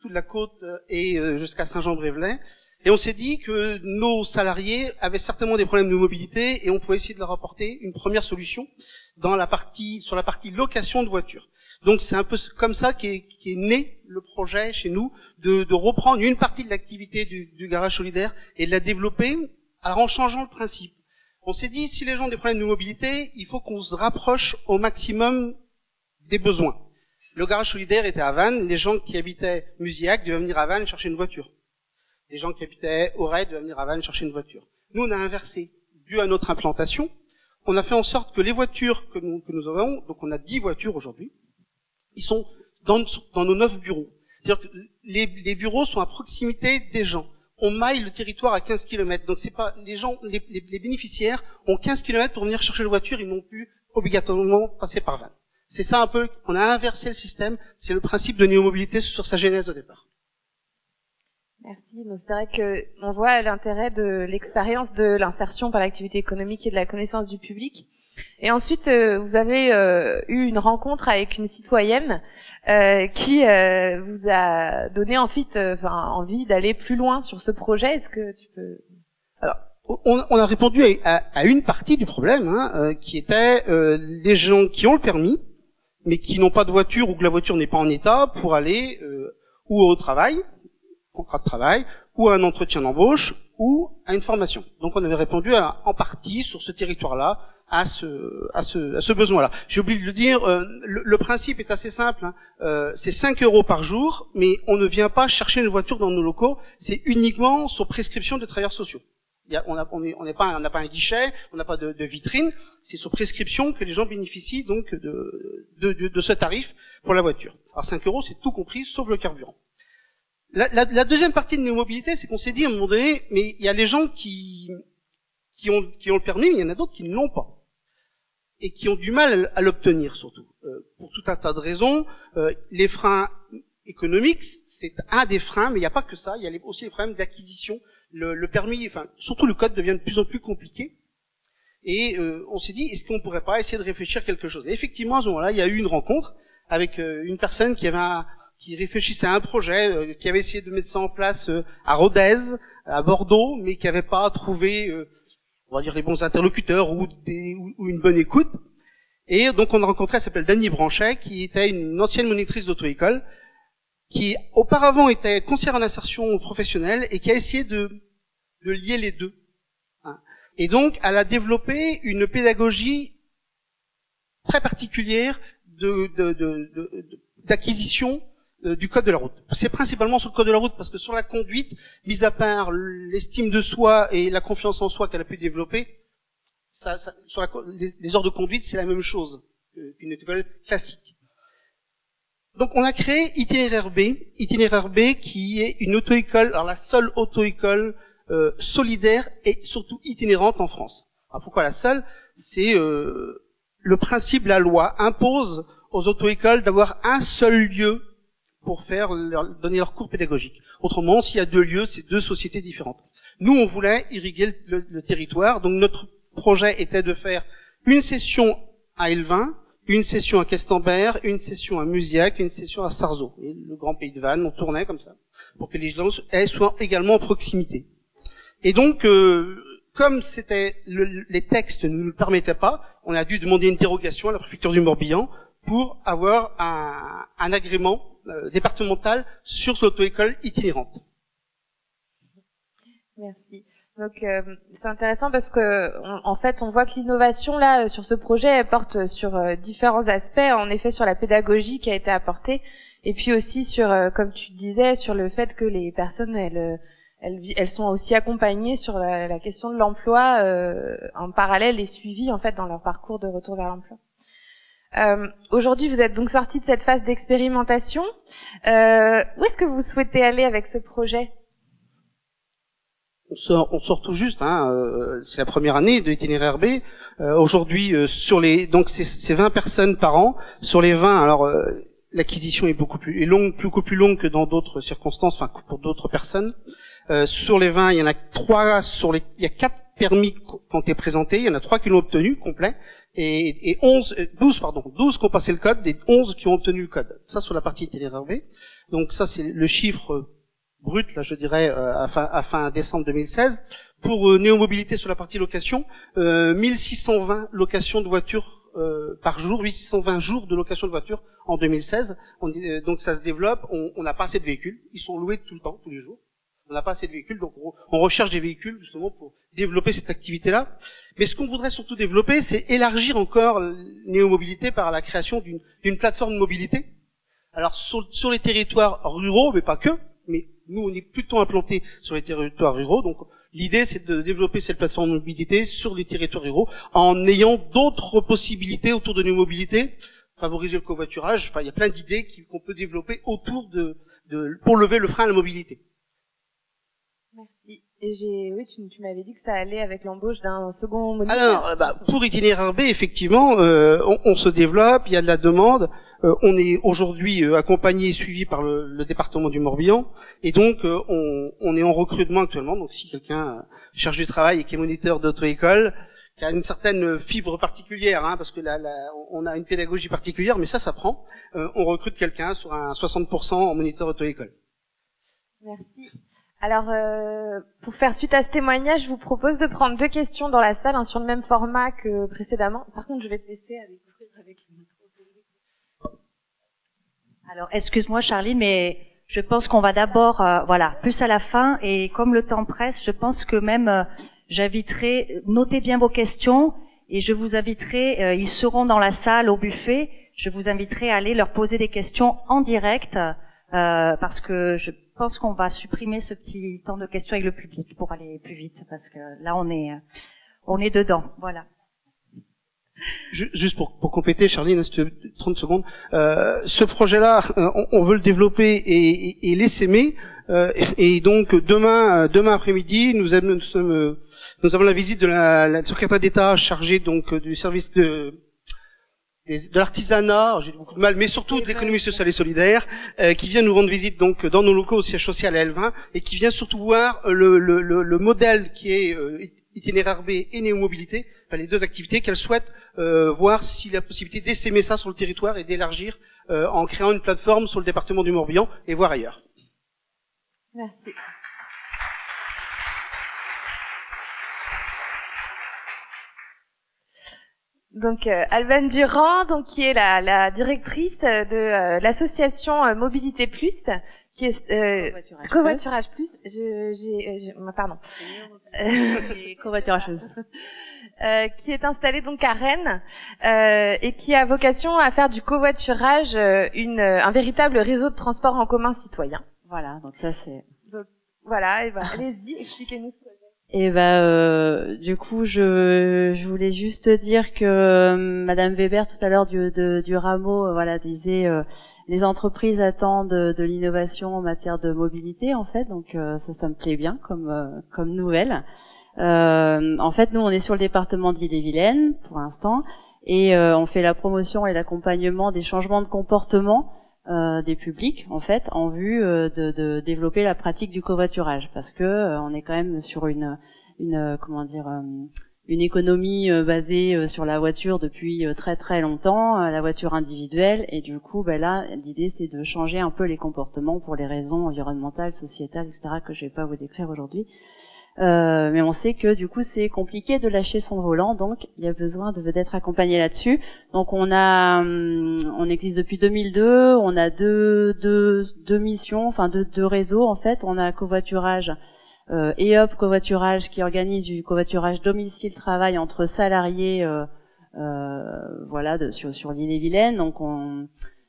toute la côte et jusqu'à Saint-Jean-Brévelay. Et on s'est dit que nos salariés avaient certainement des problèmes de mobilité et on pouvait essayer de leur apporter une première solution sur la partie location de voitures. Donc c'est un peu comme ça qu'est né le projet chez nous de reprendre une partie de l'activité du garage solidaire et de la développer, alors en changeant le principe. On s'est dit, si les gens ont des problèmes de mobilité, il faut qu'on se rapproche au maximum des besoins. Le garage solidaire était à Vannes, les gens qui habitaient Musiac devaient venir à Vannes chercher une voiture. Les gens qui habitaient Auray devaient venir à Vannes chercher une voiture. Nous, on a inversé. Dû à notre implantation, on a fait en sorte que les voitures que nous avons, donc on a 10 voitures aujourd'hui, ils sont dans nos 9 bureaux. C'est-à-dire que les bureaux sont à proximité des gens. On maille le territoire à 15 km. Donc c'est pas, les bénéficiaires ont 15 km pour venir chercher la voiture, ils n'ont plus obligatoirement passer par Vannes. C'est ça un peu, on a inversé le système, c'est le principe de néo-mobilité sur sa genèse au départ. Merci. Donc c'est vrai que on voit l'intérêt de l'expérience de l'insertion par l'activité économique et de la connaissance du public. Et ensuite, vous avez eu une rencontre avec une citoyenne qui vous a donné envie d'aller plus loin sur ce projet. Est-ce que tu peux... Alors, on a répondu à une partie du problème, qui était les gens qui ont le permis, mais qui n'ont pas de voiture ou que la voiture n'est pas en état pour aller ou au travail, contrat de travail, ou à un entretien d'embauche, ou à une formation. Donc on avait répondu en partie sur ce territoire-là à ce besoin-là. J'ai oublié de le dire, le principe est assez simple, c'est 5 € par jour, mais on ne vient pas chercher une voiture dans nos locaux, c'est uniquement sur prescription de travailleurs sociaux. On n'a pas un guichet, on n'a pas de vitrine, c'est sur prescription que les gens bénéficient donc de ce tarif pour la voiture. Alors 5 €, c'est tout compris, sauf le carburant. La deuxième partie de nos mobilités, c'est qu'on s'est dit à un moment donné, mais il y a les gens qui ont le permis, mais il y en a d'autres qui ne l'ont pas. Et qui ont du mal à l'obtenir, surtout. Pour tout un tas de raisons. Les freins économiques, c'est un des freins, mais il n'y a pas que ça. Il y a aussi les problèmes d'acquisition. Le permis, enfin, surtout le code devient de plus en plus compliqué. Et on s'est dit, est-ce qu'on pourrait pas essayer de réfléchir quelque chose? Et effectivement, à ce moment-là, il y a eu une rencontre avec une personne qui réfléchissait à un projet, qui avait essayé de mettre ça en place à Rodez, à Bordeaux, mais qui n'avait pas trouvé, on va dire, les bons interlocuteurs ou une bonne écoute. Et donc on a rencontré, elle s'appelle Dany Branchet, qui était une ancienne monitrice d'auto-école, qui auparavant était conseillère en insertion professionnelle et qui a essayé de lier les deux. Et donc elle a développé une pédagogie très particulière d'acquisition du code de la route. C'est principalement sur le code de la route parce que sur la conduite, mis à part l'estime de soi et la confiance en soi qu'elle a pu développer, sur les heures de conduite, c'est la même chose qu'une école classique. Donc on a créé Itinéraire B qui est une auto-école, alors la seule auto-école solidaire et surtout itinérante en France. Alors pourquoi la seule? C'est le principe, la loi impose aux auto-écoles d'avoir un seul lieu pour donner leur cours pédagogique. Autrement, s'il y a 2 lieux, c'est 2 sociétés différentes. Nous, on voulait irriguer le territoire, donc notre projet était de faire une session à Elvin, une session à Questembert, une session à Musiac, une session à Sarzeau. Et le grand pays de Vannes, on tournait comme ça, pour que les gens soient également en proximité. Et donc, comme les textes ne nous le permettaient pas, on a dû demander une dérogation à la préfecture du Morbihan pour avoir un agrément départementale sur l'auto-école itinérante. Merci. Donc c'est intéressant parce que en fait on voit que l'innovation là sur ce projet elle porte sur différents aspects, en effet sur la pédagogie qui a été apportée et puis aussi sur comme tu disais sur le fait que les personnes elles sont aussi accompagnées sur la question de l'emploi en parallèle et suivies en fait dans leur parcours de retour vers l'emploi. Aujourd'hui vous êtes donc sortis de cette phase d'expérimentation. Où est-ce que vous souhaitez aller avec ce projet ? On sort tout juste, c'est la première année de l'itinéraire B. Aujourd'hui, donc c'est 20 personnes par an. Sur les 20, alors l'acquisition est beaucoup plus longue que dans d'autres circonstances, enfin pour d'autres personnes. Sur les 20, il y en a 3 il y a 4 permis qui ont été présentés, il y en a 3 qui l'ont obtenu complet et 12 qui ont passé le code et 11 qui ont obtenu le code. Ça sur la partie itinéraire B. Donc ça c'est le chiffre brut, là, je dirais, à fin décembre 2016. Pour Néo-Mobilité sur la partie location, 1620 locations de voitures par jour, 1620 jours de location de voitures en 2016. Donc ça se développe, on n'a pas assez de véhicules, ils sont loués tout le temps, tous les jours. On n'a pas assez de véhicules, donc on recherche des véhicules justement pour développer cette activité-là. Mais ce qu'on voudrait surtout développer, c'est élargir encore Néo-Mobilité par la création d'une plateforme de mobilité. Alors sur les territoires ruraux, mais pas que, mais nous, on est plutôt implantés sur les territoires ruraux, donc l'idée, c'est de développer cette plateforme de mobilité sur les territoires ruraux, en ayant d'autres possibilités autour de nos mobilités, favoriser le covoiturage, enfin, il y a plein d'idées qu'on peut développer autour pour lever le frein à la mobilité. Merci. Et oui, tu m'avais dit que ça allait avec l'embauche d'un second moniteur. Alors, pour Itinéraire B, effectivement, on se développe, il y a de la demande. On est aujourd'hui accompagné et suivi par le département du Morbihan, et donc on est en recrutement actuellement. Donc si quelqu'un cherche du travail et qui est moniteur d'auto-école, qui a une certaine fibre particulière, parce que là, on a une pédagogie particulière, mais ça prend. On recrute quelqu'un sur un 60% en moniteur auto-école. Merci. Alors, pour faire suite à ce témoignage, je vous propose de prendre 2 questions dans la salle, sur le même format que précédemment. Par contre, je vais te laisser avec le micro. Alors, excuse-moi Charline, mais je pense qu'on va d'abord, plus à la fin, et comme le temps presse, je pense que même j'inviterai, notez bien vos questions, et je vous inviterai, ils seront dans la salle au buffet, je vous inviterai à aller leur poser des questions en direct, parce que je pense qu'on va supprimer ce petit temps de questions avec le public pour aller plus vite, parce que là on est dedans, voilà. Juste pour compléter, Charline, 30 secondes. Ce projet-là, on veut le développer et l'essaimer. Et donc demain après-midi, nous avons la visite de la secrétaire d'État chargée donc du service de l'artisanat, j'ai beaucoup de mal, mais surtout de l'économie sociale et solidaire, qui vient nous rendre visite donc dans nos locaux au siège social à L20 et qui vient surtout voir le modèle qui est Itinéraire B et Néo-Mobilité, les 2 activités qu'elle souhaite voir s'il y a la possibilité d'essaimer ça sur le territoire et d'élargir en créant une plateforme sur le département du Morbihan et voir ailleurs. Merci. Donc Alban Durand, donc qui est la directrice de l'association Mobilité Plus, qui est Covoiturage Plus. Pardon. Covoiturage Plus. Qui est installée donc à Rennes et qui a vocation à faire du covoiturage un véritable réseau de transport en commun citoyen. Voilà, donc ça c'est. Donc voilà, et allez-y, expliquez-nous ce projet. Et du coup, je voulais juste dire que Madame Weber tout à l'heure du Rameau, disait les entreprises attendent de l'innovation en matière de mobilité, en fait. Donc ça me plaît bien comme nouvelle. En fait, nous, on est sur le département d'Ille-et-Vilaine pour l'instant, et on fait la promotion et l'accompagnement des changements de comportement des publics, en fait, en vue de développer la pratique du covoiturage, parce que on est quand même sur une économie basée sur la voiture depuis très très longtemps, la voiture individuelle, et du coup, là, l'idée c'est de changer un peu les comportements pour les raisons environnementales, sociétales, etc., que je vais pas vous décrire aujourd'hui. Mais on sait que du coup c'est compliqué de lâcher son volant, donc il y a besoin d'être accompagné là-dessus. Donc on existe depuis 2002, on a deux missions, enfin deux réseaux en fait. On a Covoiturage, EOP Covoiturage qui organise du covoiturage domicile-travail entre salariés, voilà, sur l'île-et-Vilaine. Donc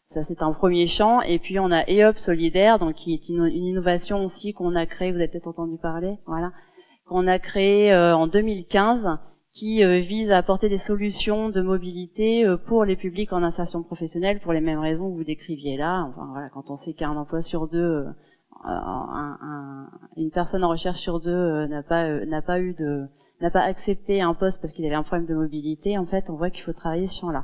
ça c'est un premier champ. Et puis on a EOP Solidaire, donc qui est une innovation aussi qu'on a créée. Vous avez peut-être entendu parler, voilà. Qu'on a créé en 2015, qui vise à apporter des solutions de mobilité pour les publics en insertion professionnelle, pour les mêmes raisons que vous décriviez là. Enfin voilà, quand on sait qu'un emploi sur deux, une personne en recherche sur deux n'a pas accepté un poste parce qu'il avait un problème de mobilité, en fait, on voit qu'il faut travailler ce champ-là.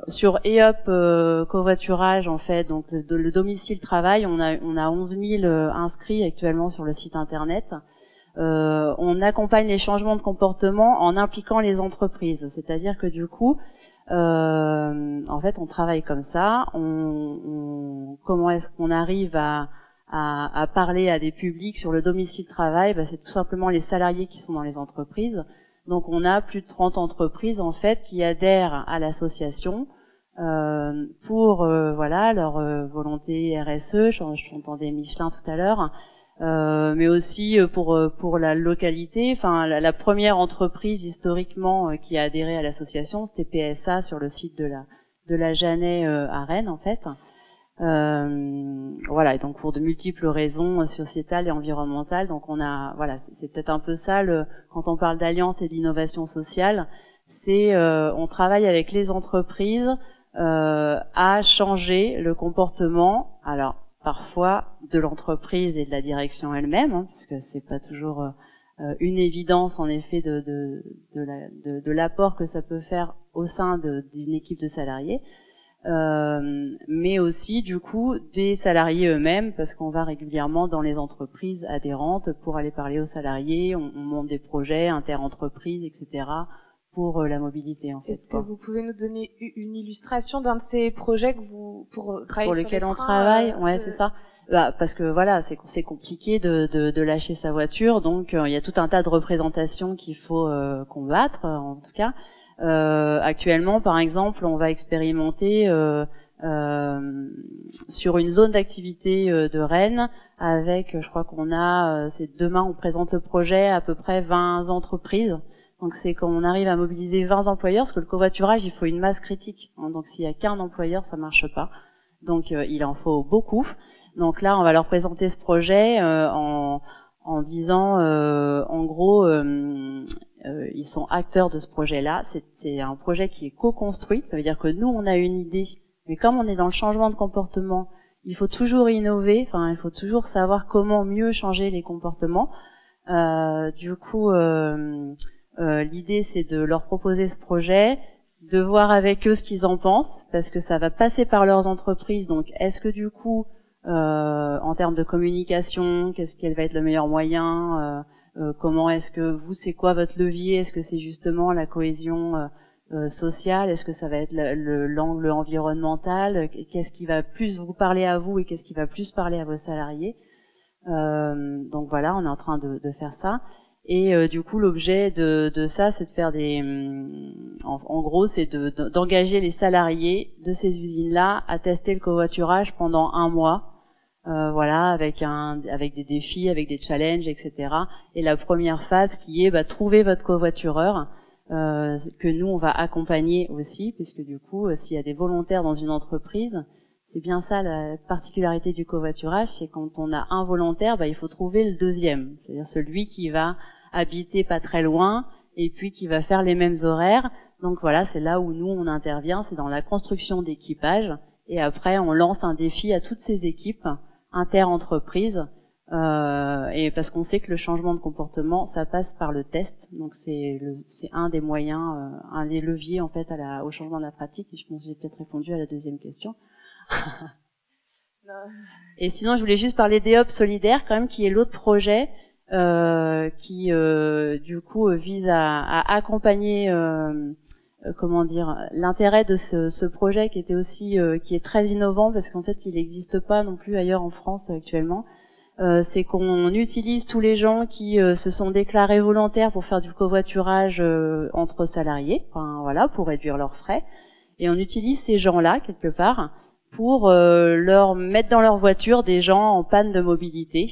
Sur EOP Covoiturage, en fait, donc le domicile travail, on a 11 000 inscrits actuellement sur le site internet. On accompagne les changements de comportement en impliquant les entreprises, c'est-à-dire que du coup, en fait, on travaille comme ça. Comment est-ce qu'on arrive à parler à des publics sur le domicile travail? C'est tout simplement les salariés qui sont dans les entreprises. Donc on a plus de 30 entreprises en fait qui adhèrent à l'association pour voilà leur volonté RSE. J'entendais Michelin tout à l'heure, mais aussi pour la localité. Enfin la première entreprise historiquement qui a adhéré à l'association, c'était PSA sur le site de la Jeannet à Rennes en fait. Voilà, et donc pour de multiples raisons sociétales et environnementales. Donc on a, voilà, c'est peut-être un peu ça quand on parle d'alliance et d'innovation sociale, c'est on travaille avec les entreprises à changer le comportement. Alors parfois de l'entreprise et de la direction elle-même, hein, parce que c'est pas toujours une évidence en effet de l'apport que ça peut faire au sein d'une équipe de salariés. Mais aussi du coup des salariés eux-mêmes, parce qu'on va régulièrement dans les entreprises adhérentes pour aller parler aux salariés, on monte des projets inter-entreprises, etc. pour la mobilité en fait. Est-ce que vous pouvez nous donner une illustration d'un de ces projets que pour travailler pour sur lequel les on freins, travaille? Ouais, c'est ça. Parce que voilà, c'est compliqué de lâcher sa voiture, donc il y a tout un tas de représentations qu'il faut combattre en tout cas. Actuellement, par exemple, on va expérimenter sur une zone d'activité de Rennes avec, je crois qu'on a, c'est demain, on présente le projet à peu près 20 entreprises. Donc c'est quand on arrive à mobiliser 20 employeurs, parce que le covoiturage, il faut une masse critique. Hein, donc s'il y a qu'un employeur, ça marche pas. Donc il en faut beaucoup. Donc là, on va leur présenter ce projet en disant, en gros, ils sont acteurs de ce projet-là. C'est un projet qui est co-construit. Ça veut dire que nous, on a une idée, mais comme on est dans le changement de comportement, il faut toujours innover. Enfin, il faut toujours savoir comment mieux changer les comportements. Du coup, l'idée, c'est de leur proposer ce projet, de voir avec eux ce qu'ils en pensent, parce que ça va passer par leurs entreprises. Donc, est-ce que du coup, en termes de communication, quel va être le meilleur moyen comment est-ce que c'est quoi votre levier? Est-ce que c'est justement la cohésion sociale? Est-ce que ça va être l'angle environnemental? Qu'est-ce qui va plus vous parler à vous et qu'est-ce qui va plus parler à vos salariés? Donc voilà, on est en train de faire ça. Et du coup, l'objet de ça, c'est de faire en gros, c'est d'engager les salariés de ces usines-là à tester le covoiturage pendant 1 mois. Voilà, avec des défis, avec des challenges, etc. Et la première phase qui est trouver votre covoitureur, que nous on va accompagner aussi, puisque du coup, s'il y a des volontaires dans une entreprise, c'est bien ça la particularité du covoiturage, c'est quand on a un volontaire, il faut trouver le deuxième, c'est-à-dire celui qui va habiter pas très loin et puis qui va faire les mêmes horaires. Donc voilà, c'est là où nous on intervient, c'est dans la construction d'équipage. Et après, on lance un défi à toutes ces équipes inter-entreprises, et parce qu'on sait que le changement de comportement, ça passe par le test. Donc c'est un des moyens, un des leviers en fait au changement de la pratique. Et je pense que j'ai peut-être répondu à la deuxième question. Et sinon, je voulais juste parler d'EOP Solidaire quand même, qui est l'autre projet qui du coup vise à accompagner comment dire, l'intérêt de ce projet qui était aussi qui est très innovant parce qu'en fait il n'existe pas non plus ailleurs en France actuellement. c'est qu'on utilise tous les gens qui se sont déclarés volontaires pour faire du covoiturage entre salariés, enfin, voilà, pour réduire leurs frais. Et on utilise ces gens-là, quelque part, pour leur mettre dans leur voiture des gens en panne de mobilité.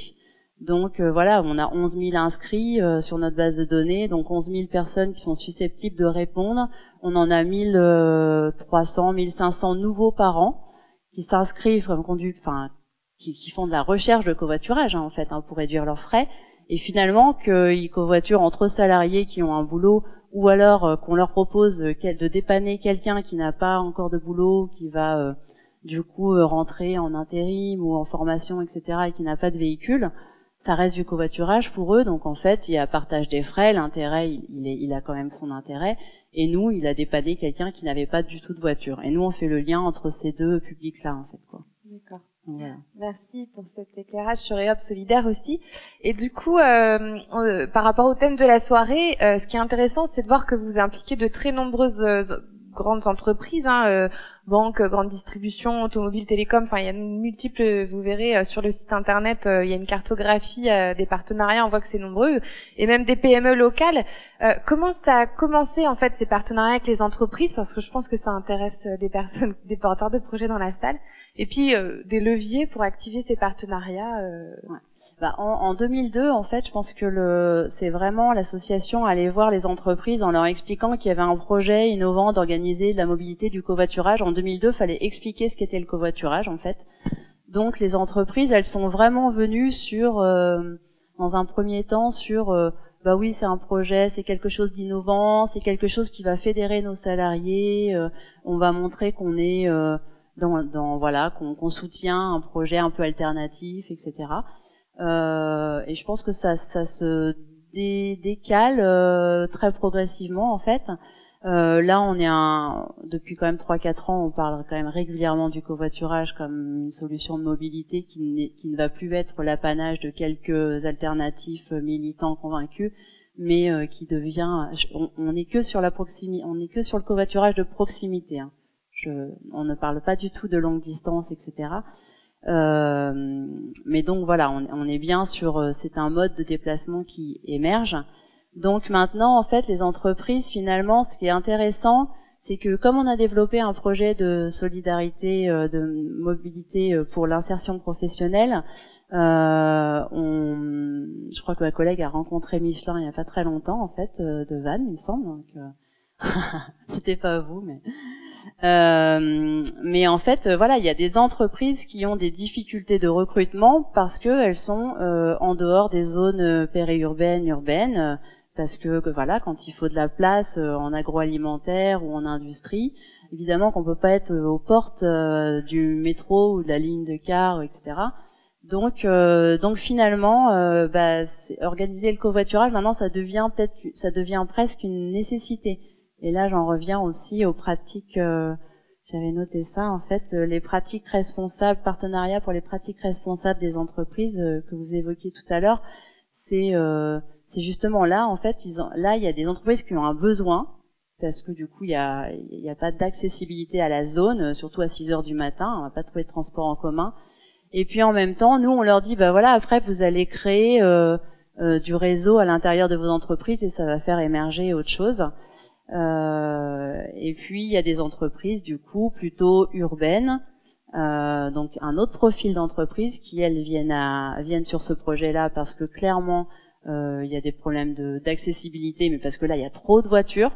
Donc voilà, on a 11 000 inscrits sur notre base de données, donc 11 000 personnes qui sont susceptibles de répondre. On en a 1300, 1500 nouveaux par an qui s'inscrivent comme qui font de la recherche de covoiturage en fait, pour réduire leurs frais. Et finalement, qu'ils covoiturent entre salariés qui ont un boulot, ou alors qu'on leur propose de dépanner quelqu'un qui n'a pas encore de boulot, qui va du coup rentrer en intérim ou en formation, etc., et qui n'a pas de véhicule. Ça reste du covoiturage pour eux, donc en fait, il y a partage des frais, l'intérêt, il a quand même son intérêt, et nous, il a dépanné quelqu'un qui n'avait pas du tout de voiture. Et nous, on fait le lien entre ces deux publics-là, en fait, quoi. D'accord. Voilà. Merci pour cet éclairage sur EOP Solidaire aussi. Et du coup, par rapport au thème de la soirée, ce qui est intéressant, c'est de voir que vous impliquez de très nombreuses grandes entreprises, banques, grande distribution, automobile, télécom, enfin il y a multiples, vous verrez sur le site internet, il y a une cartographie des partenariats, on voit que c'est nombreux, et même des PME locales. Comment ça a commencé en fait ces partenariats avec les entreprises, parce que je pense que ça intéresse des personnes, des porteurs de projets dans la salle, et puis des leviers pour activer ces partenariats. Ouais. En 2002, en fait, je pense que c'est vraiment l'association allait voir les entreprises en leur expliquant qu'il y avait un projet innovant d'organiser de la mobilité du covoiturage. En 2002, il fallait expliquer ce qu'était le covoiturage, en fait. Donc, les entreprises, elles sont vraiment venues dans un premier temps, oui, c'est un projet, c'est quelque chose d'innovant, c'est quelque chose qui va fédérer nos salariés. On va montrer qu'on est qu'on soutient un projet un peu alternatif, etc. Et je pense que ça se décale très progressivement en fait. Là, on est depuis quand même 3-4 ans, on parle quand même régulièrement du covoiturage comme une solution de mobilité qui ne va plus être l'apanage de quelques alternatifs militants convaincus, mais qui devient. On n'est que sur la proximité, on n'est que sur le covoiturage de proximité. On ne parle pas du tout de longue distance, etc. Mais donc voilà, on est bien c'est un mode de déplacement qui émerge. Donc maintenant, en fait, les entreprises, finalement, ce qui est intéressant, c'est que comme on a développé un projet de solidarité, de mobilité pour l'insertion professionnelle, je crois que ma collègue a rencontré Michelin il n'y a pas très longtemps, en fait, de Vannes, il me semble. Donc, c'était pas vous, mais en fait, voilà, il y a des entreprises qui ont des difficultés de recrutement parce que elles sont en dehors des zones périurbaines, urbaines, parce que voilà, quand il faut de la place en agroalimentaire ou en industrie, évidemment qu'on peut pas être aux portes du métro ou de la ligne de car, etc. Donc finalement, organiser le covoiturage maintenant, ça devient presque une nécessité. Et là, j'en reviens aussi aux pratiques, j'avais noté ça, en fait, les pratiques responsables, partenariat pour les pratiques responsables des entreprises que vous évoquiez tout à l'heure, c'est justement là, en fait, il y a des entreprises qui ont un besoin, parce que du coup, il y a pas d'accessibilité à la zone, surtout à 6 heures du matin, on va pas trouver de transport en commun. Et puis en même temps, nous, on leur dit, après, vous allez créer du réseau à l'intérieur de vos entreprises et ça va faire émerger autre chose. Et puis il y a des entreprises du coup plutôt urbaines, donc un autre profil d'entreprise qui elles viennent sur ce projet-là parce que clairement il y a des problèmes d'accessibilité, mais parce que là il y a trop de voitures,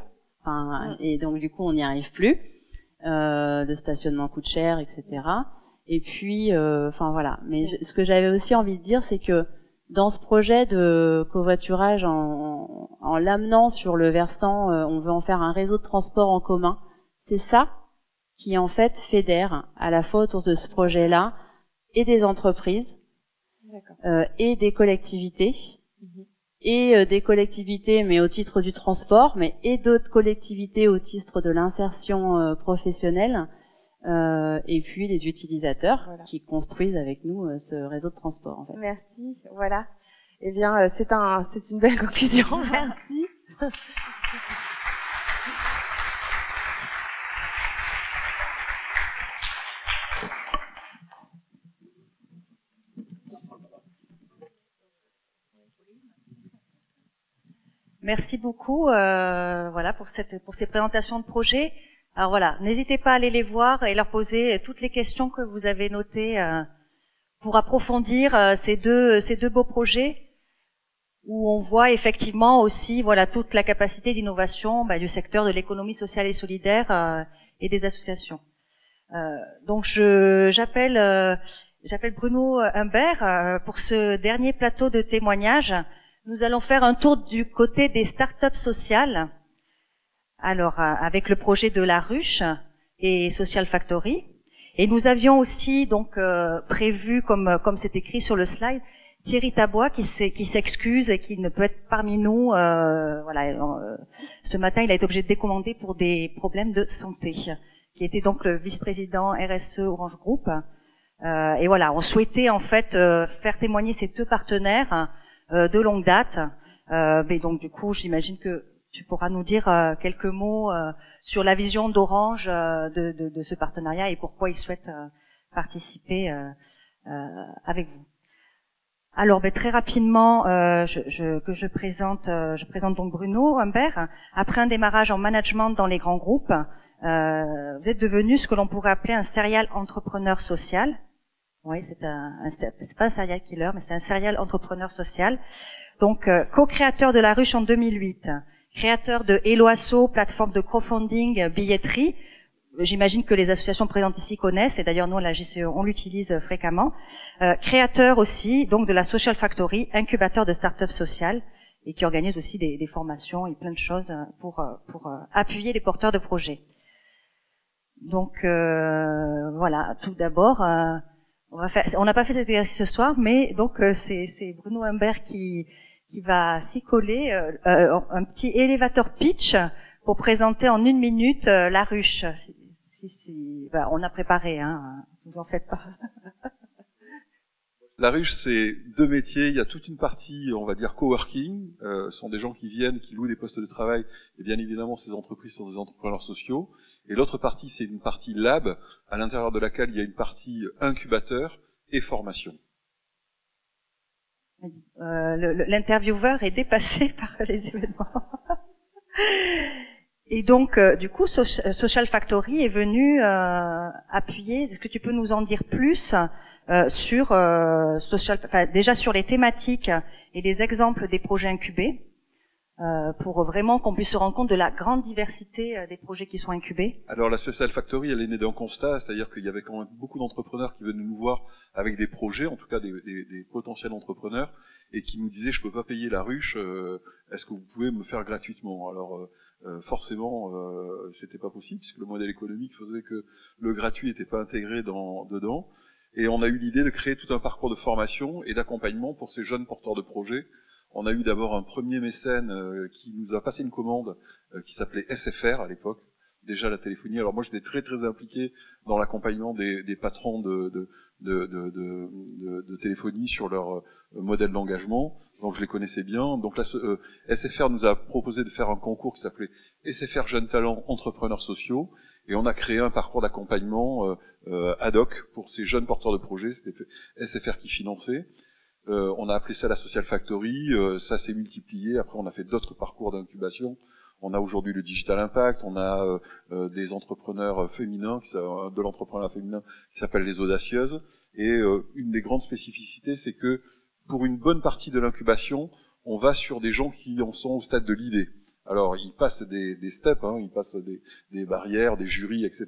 et donc du coup on n'y arrive plus. Le stationnement coûte cher, etc. Et puis voilà. Mais ce que j'avais aussi envie de dire, c'est que dans ce projet de covoiturage, en l'amenant sur le versant, on veut en faire un réseau de transport en commun. C'est ça qui en fait fédère à la fois autour de ce projet-là et des entreprises et des collectivités et des collectivités mais au titre du transport, mais et d'autres collectivités au titre de l'insertion professionnelle. Et puis les utilisateurs qui construisent avec nous ce réseau de transport. En fait. Merci, voilà. Eh bien, c'est une belle conclusion. Merci. Merci beaucoup voilà, pour ces présentations de projets. Alors voilà, n'hésitez pas à aller les voir et leur poser toutes les questions que vous avez notées pour approfondir ces deux beaux projets où on voit effectivement aussi voilà toute la capacité d'innovation du secteur de l'économie sociale et solidaire et des associations. Donc j'appelle Bruno Humbert pour ce dernier plateau de témoignage. Nous allons faire un tour du côté des startups sociales. Alors avec le projet de la Ruche et Social Factory. Et nous avions aussi donc prévu, comme c'est écrit sur le slide, Thierry Tabois qui s'excuse et qui ne peut être parmi nous. Ce matin, il a été obligé de décommander pour des problèmes de santé. Qui était donc le vice-président RSE Orange Group. Et voilà, on souhaitait en fait faire témoigner ces deux partenaires de longue date. Mais donc du coup, j'imagine que tu pourras nous dire quelques mots sur la vision d'Orange de ce partenariat et pourquoi ils souhaitent participer avec vous. Alors, très rapidement, je présente donc Bruno Humbert. Après un démarrage en management dans les grands groupes, vous êtes devenu ce que l'on pourrait appeler un serial entrepreneur social. Oui, c'est pas un serial killer, mais c'est un serial entrepreneur social. Donc, co-créateur de La Ruche en 2008, créateur de Helloasso, plateforme de crowdfunding, billetterie. J'imagine que les associations présentes ici connaissent, et d'ailleurs nous, à la JCE, on l'utilise fréquemment. Créateur aussi, donc, de la Social Factory, incubateur de start-up sociales, et qui organise aussi des formations et plein de choses pour appuyer les porteurs de projets. Donc, voilà, tout d'abord, on n'a pas fait cet exercice ce soir, mais donc c'est Bruno Humbert qui va s'y coller, un petit elevator pitch pour présenter en 1 minute La Ruche. On a préparé, vous en faites pas. La Ruche, c'est 2 métiers. Il y a toute une partie, on va dire, coworking. Ce sont des gens qui viennent, qui louent des postes de travail. Et bien évidemment, ces entreprises sont des entrepreneurs sociaux. Et l'autre partie, c'est une partie lab, à l'intérieur de laquelle il y a une partie incubateur et formation. L'intervieweur est dépassé par les événements. Et donc, du coup, Social Factory est venu appuyer. Est-ce que tu peux nous en dire plus sur déjà sur les thématiques et les exemples des projets incubés, pour vraiment qu'on puisse se rendre compte de la grande diversité des projets qui sont incubés? Alors la Social Factory, elle est née d'un constat, c'est-à-dire qu'il y avait quand même beaucoup d'entrepreneurs qui venaient nous voir avec des projets, en tout cas des potentiels entrepreneurs, et qui nous disaient: je peux pas payer La Ruche, est-ce que vous pouvez me faire gratuitement? Alors forcément, c'était pas possible, puisque le modèle économique faisait que le gratuit n'était pas intégré dedans. Et on a eu l'idée de créer tout un parcours de formation et d'accompagnement pour ces jeunes porteurs de projets. On a eu d'abord un premier mécène qui nous a passé une commande qui s'appelait SFR à l'époque, déjà la téléphonie. Alors moi j'étais très très impliqué dans l'accompagnement des patrons de téléphonie sur leur modèle d'engagement, donc je les connaissais bien. Donc là, SFR nous a proposé de faire un concours qui s'appelait SFR Jeunes Talents Entrepreneurs Sociaux, et on a créé un parcours d'accompagnement ad hoc pour ces jeunes porteurs de projets. C'était SFR qui finançait. On a appelé ça la Social Factory, ça s'est multiplié. Après, on a fait d'autres parcours d'incubation. On a aujourd'hui le Digital Impact, on a des entrepreneurs féminins, de l'entrepreneuriat féminin qui s'appelle les Audacieuses. Et une des grandes spécificités, c'est que pour une bonne partie de l'incubation, on va sur des gens qui en sont au stade de l'idée. Alors, ils passent des steps, ils passent des barrières, des jurys, etc.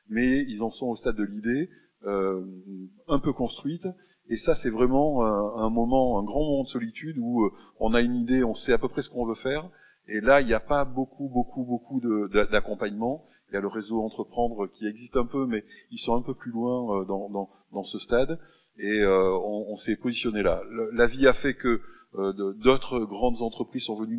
Mais ils en sont au stade de l'idée, un peu construite. Et ça, c'est vraiment un grand moment de solitude où on a une idée, on sait à peu près ce qu'on veut faire. Et là, il n'y a pas beaucoup d'accompagnement. Il y a le réseau Entreprendre qui existe un peu, mais ils sont un peu plus loin dans ce stade. Et on s'est positionné là. La vie a fait que d'autres grandes entreprises sont venues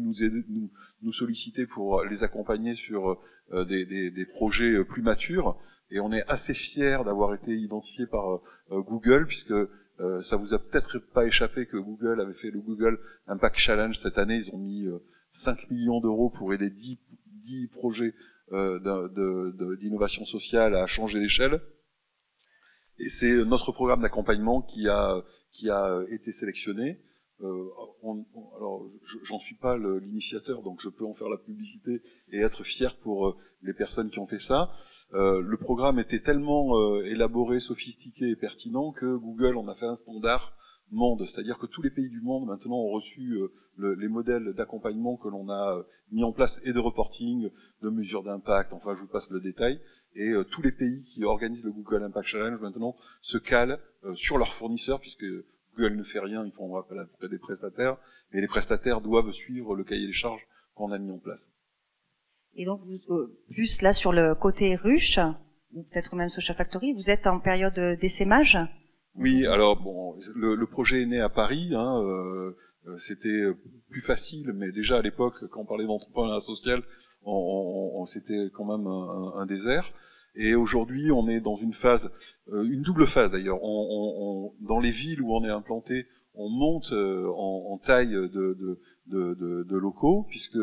nous solliciter pour les accompagner sur des projets plus matures. Et on est assez fiers d'avoir été identifiés par Google, puisque ça vous a peut-être pas échappé que Google avait fait le Google Impact Challenge cette année. Ils ont mis 5 millions d'euros pour aider 10 projets d'innovation sociale à changer d'échelle. Et c'est notre programme d'accompagnement qui a été sélectionné. alors, j'en suis pas l'initiateur, donc je peux en faire la publicité et être fier pour les personnes qui ont fait ça. Le programme était tellement élaboré, sophistiqué et pertinent que Google en a fait un standard monde, c'est-à-dire que tous les pays du monde maintenant ont reçu les modèles d'accompagnement que l'on a mis en place et de reporting, de mesures d'impact, enfin je vous passe le détail, et tous les pays qui organisent le Google Impact Challenge maintenant se calent sur leurs fournisseurs, puisque Google ne fait rien, ils font appel à des prestataires, mais les prestataires doivent suivre le cahier des charges qu'on a mis en place. Et donc, plus là sur le côté ruche, ou peut-être même Social Factory, vous êtes en période d'essaimage? Oui, alors bon, le projet est né à Paris, c'était plus facile, mais déjà à l'époque, quand on parlait d'entrepreneuriat social, c'était quand même un désert. Et aujourd'hui, on est dans une phase, une double phase d'ailleurs. Dans les villes où on est implanté, on monte en taille de locaux, puisque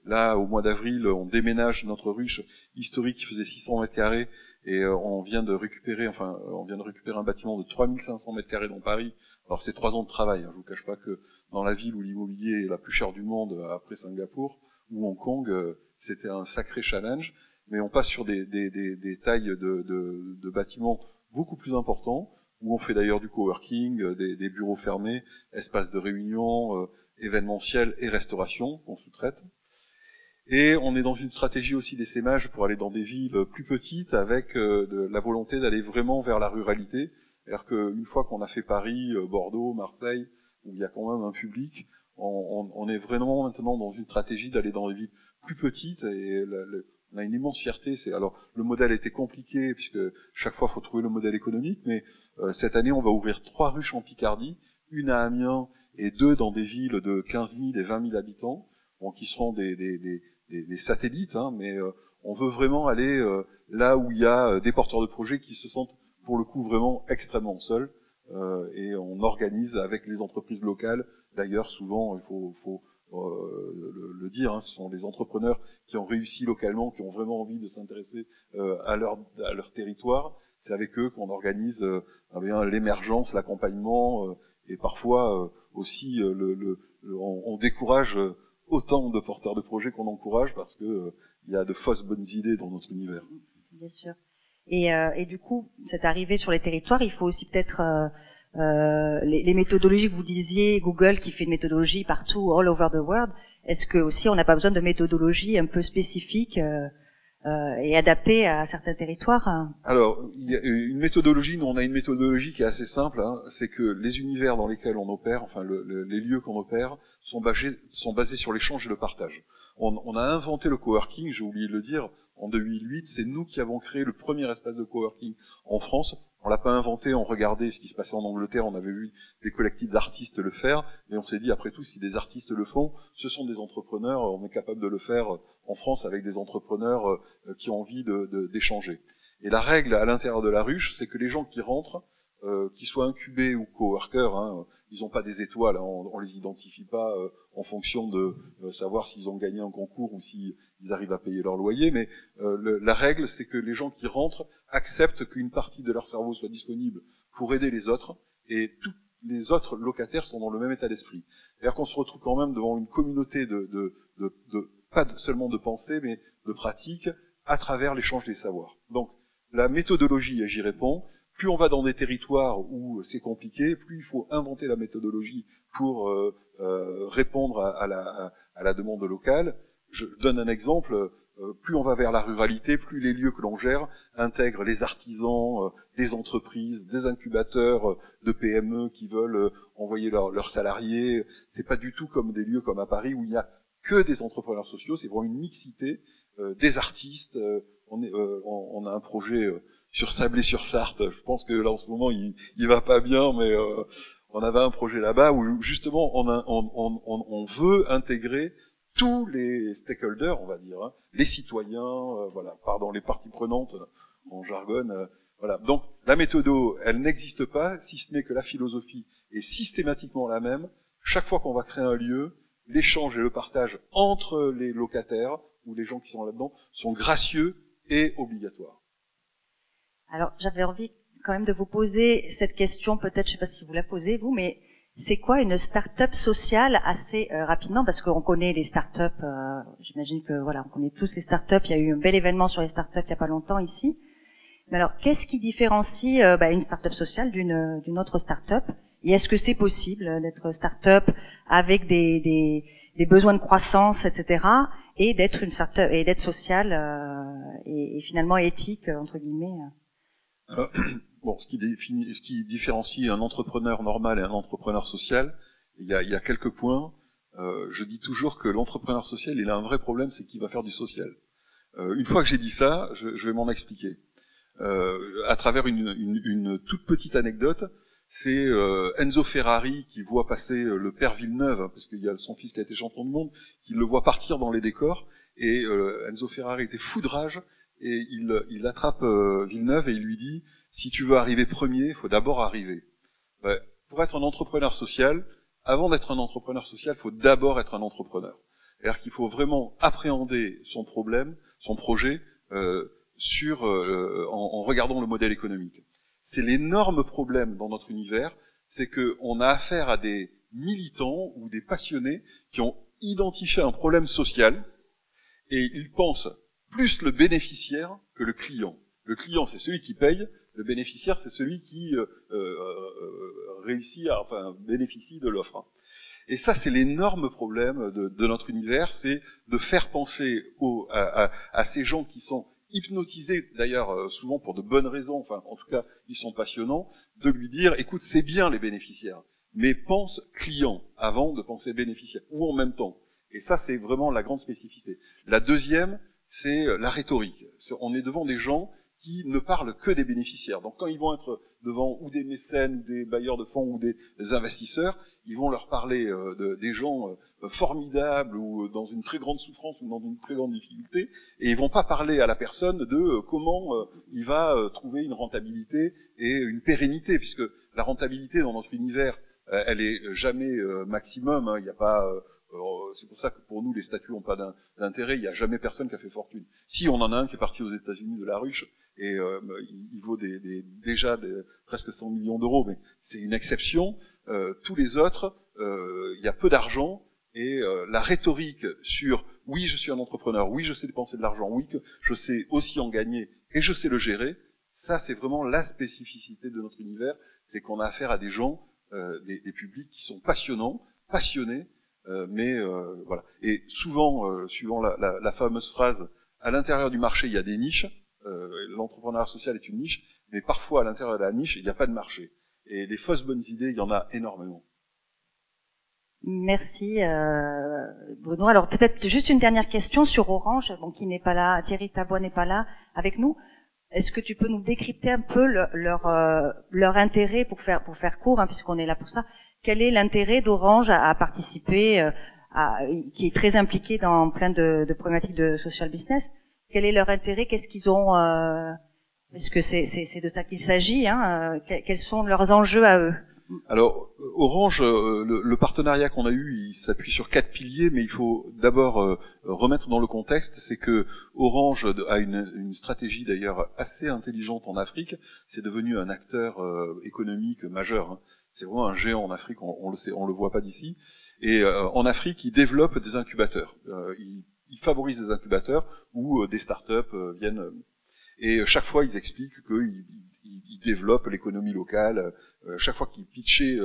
là, au mois d'avril, on déménage notre ruche historique qui faisait 600 mètres carrés, et on vient de récupérer un bâtiment de 3500 mètres carrés dans Paris. Alors c'est 3 ans de travail. Je vous cache pas que dans la ville où l'immobilier est la plus chère du monde, après Singapour ou Hong Kong, c'était un sacré challenge. Mais on passe sur des tailles de bâtiments beaucoup plus importants, où on fait d'ailleurs du coworking, des bureaux fermés, espaces de réunion, événementiels et restauration qu'on sous-traite. Et on est dans une stratégie aussi d'essaimage pour aller dans des villes plus petites, avec la volonté d'aller vraiment vers la ruralité. C'est-à-dire qu'une fois qu'on a fait Paris, Bordeaux, Marseille, où il y a quand même un public, on est vraiment maintenant dans une stratégie d'aller dans des villes plus petites, et on a une immense fierté. Alors le modèle était compliqué puisque chaque fois il faut trouver le modèle économique, mais cette année on va ouvrir 3 ruches en Picardie, une à Amiens et 2 dans des villes de 15 000 et 20 000 habitants, bon, qui seront des satellites, mais on veut vraiment aller là où il y a des porteurs de projets qui se sentent pour le coup vraiment extrêmement seuls, et on organise avec les entreprises locales. D'ailleurs souvent il faut le dire, ce sont les entrepreneurs qui ont réussi localement, qui ont vraiment envie de s'intéresser à leur territoire. C'est avec eux qu'on organise l'émergence, l'accompagnement, et parfois aussi on décourage autant de porteurs de projets qu'on encourage, parce que il y a de fausses bonnes idées dans notre univers. Bien sûr. Et du coup, cette arrivée sur les territoires, il faut aussi peut-être les méthodologies que vous disiez, Google qui fait une méthodologie partout, all over the world. Est-ce que aussi on n'a pas besoin de méthodologies un peu spécifiques et adaptées à certains territoires? Alors, il y a une méthodologie. Nous, on a une méthodologie qui est assez simple. C'est que les univers dans lesquels on opère, enfin les lieux qu'on opère, sont basés sur l'échange et le partage. On a inventé le coworking, j'ai oublié de le dire, en 2008. C'est nous qui avons créé le premier espace de coworking en France. On l'a pas inventé, on regardait ce qui se passait en Angleterre, on avait vu des collectifs d'artistes le faire, et on s'est dit, après tout, si des artistes le font, ce sont des entrepreneurs, on est capable de le faire en France avec des entrepreneurs qui ont envie d'échanger. Et la règle à l'intérieur de la ruche, c'est que les gens qui rentrent, qu'ils soient incubés ou coworkers, ils n'ont pas des étoiles, on les identifie pas en fonction de savoir s'ils ont gagné un concours ou s'ils arrivent à payer leur loyer, mais la règle, c'est que les gens qui rentrent acceptent qu'une partie de leur cerveau soit disponible pour aider les autres, et tous les autres locataires sont dans le même état d'esprit. C'est-à-dire qu'on se retrouve quand même devant une communauté pas seulement de pensée, mais de pratique, à travers l'échange des savoirs. Donc, la méthodologie, et j'y réponds, plus on va dans des territoires où c'est compliqué, plus il faut inventer la méthodologie pour répondre à la demande locale. Je donne un exemple, plus on va vers la ruralité, plus les lieux que l'on gère intègrent les artisans, des entreprises, des incubateurs de PME qui veulent envoyer leurs salariés. C'est pas du tout comme des lieux comme à Paris où il n'y a que des entrepreneurs sociaux, c'est vraiment une mixité, des artistes. On a un projet sur Sablé-sur-Sarthe. Je pense que là en ce moment il va pas bien, mais on avait un projet là-bas où justement on veut intégrer tous les stakeholders, on va dire, les citoyens, les parties prenantes en jargon, voilà. Donc la méthode, elle n'existe pas, si ce n'est que la philosophie est systématiquement la même. Chaque fois qu'on va créer un lieu, l'échange et le partage entre les locataires ou les gens qui sont là-dedans sont gracieux et obligatoires. Alors, j'avais envie quand même de vous poser cette question, peut-être, je ne sais pas si vous la posez, vous, mais c'est quoi une start-up sociale assez rapidement, parce qu'on connaît les start-up, j'imagine que voilà, on connaît tous les start-up. Il y a eu un bel événement sur les start-up il y a pas longtemps ici. Mais alors, qu'est-ce qui différencie une start-up sociale d'une autre start-up? Et est-ce que c'est possible d'être start-up avec des besoins de croissance, etc., et d'être une start-up et d'être sociale et finalement éthique entre guillemets? Bon, ce qui différencie un entrepreneur normal et un entrepreneur social, il y a quelques points. Je dis toujours que l'entrepreneur social, il a un vrai problème, c'est qu'il va faire du social. Une fois que j'ai dit ça, je vais m'en expliquer. À travers une toute petite anecdote, c'est Enzo Ferrari qui voit passer le père Villeneuve, parce qu'il y a son fils qui a été champion du monde, qui le voit partir dans les décors, et Enzo Ferrari était fou de rage, et il attrape Villeneuve et il lui dit: si tu veux arriver premier, il faut d'abord arriver. Ouais, pour être un entrepreneur social, avant d'être un entrepreneur social, il faut d'abord être un entrepreneur. C'est-à-dire qu'il faut vraiment appréhender son problème, son projet, en regardant le modèle économique. C'est l'énorme problème dans notre univers, c'est qu'on a affaire à des militants ou des passionnés qui ont identifié un problème social et ils pensent plus le bénéficiaire que le client. Le client, c'est celui qui paye. Le bénéficiaire, c'est celui qui bénéficie de l'offre. Et ça, c'est l'énorme problème de notre univers, c'est de faire penser à ces gens qui sont hypnotisés, d'ailleurs souvent pour de bonnes raisons, enfin en tout cas ils sont passionnants, de lui dire: écoute, c'est bien les bénéficiaires, mais pense client avant de penser bénéficiaire, ou en même temps. Et ça, c'est vraiment la grande spécificité. La deuxième, c'est la rhétorique. On est devant des gens qui ne parlent que des bénéficiaires. Donc quand ils vont être devant ou des mécènes, ou des bailleurs de fonds, ou des investisseurs, ils vont leur parler des gens formidables, ou dans une très grande souffrance, ou dans une très grande difficulté, et ils vont pas parler à la personne de comment il va trouver une rentabilité et une pérennité, puisque la rentabilité dans notre univers, elle est jamais maximum, hein, il n'y a pas... c'est pour ça que pour nous, les statuts n'ont pas d'intérêt. Il n'y a jamais personne qui a fait fortune. Si, on en a un qui est parti aux États-Unis de la ruche, et il vaut déjà presque 100 millions d'euros, mais c'est une exception. Tous les autres, il y a peu d'argent, et la rhétorique sur « oui, je suis un entrepreneur, oui, je sais dépenser de l'argent, oui, que je sais aussi en gagner, et je sais le gérer », ça, c'est vraiment la spécificité de notre univers, c'est qu'on a affaire à des gens, des publics qui sont passionnés, voilà. Et souvent, suivant la fameuse phrase, à l'intérieur du marché, il y a des niches. L'entrepreneuriat social est une niche, mais parfois à l'intérieur de la niche, il n'y a pas de marché. Et les fausses bonnes idées, il y en a énormément. Merci Bruno. Alors peut-être juste une dernière question sur Orange, qui n'est pas là, Thierry Tabois n'est pas là avec nous. Est-ce que tu peux nous décrypter un peu leur intérêt, pour faire court, hein, puisqu'on est là pour ça? Quel est l'intérêt d'Orange à participer, qui est très impliqué dans plein de problématiques de social business? Quel est leur intérêt? Qu'est-ce qu'ils ont? Est-ce que c'est de ça qu'il s'agit, hein? Quels sont leurs enjeux à eux? Alors, Orange, le partenariat qu'on a eu, il s'appuie sur 4 piliers, mais il faut d'abord remettre dans le contexte, c'est que Orange a une stratégie d'ailleurs assez intelligente en Afrique. C'est devenu un acteur économique majeur, hein. C'est vraiment un géant en Afrique, on le sait, on le voit pas d'ici. Et en Afrique, ils développent des incubateurs. Ils favorisent des incubateurs où des startups viennent. Et chaque fois, ils expliquent qu'ils développent l'économie locale. Chaque fois qu'ils pitchaient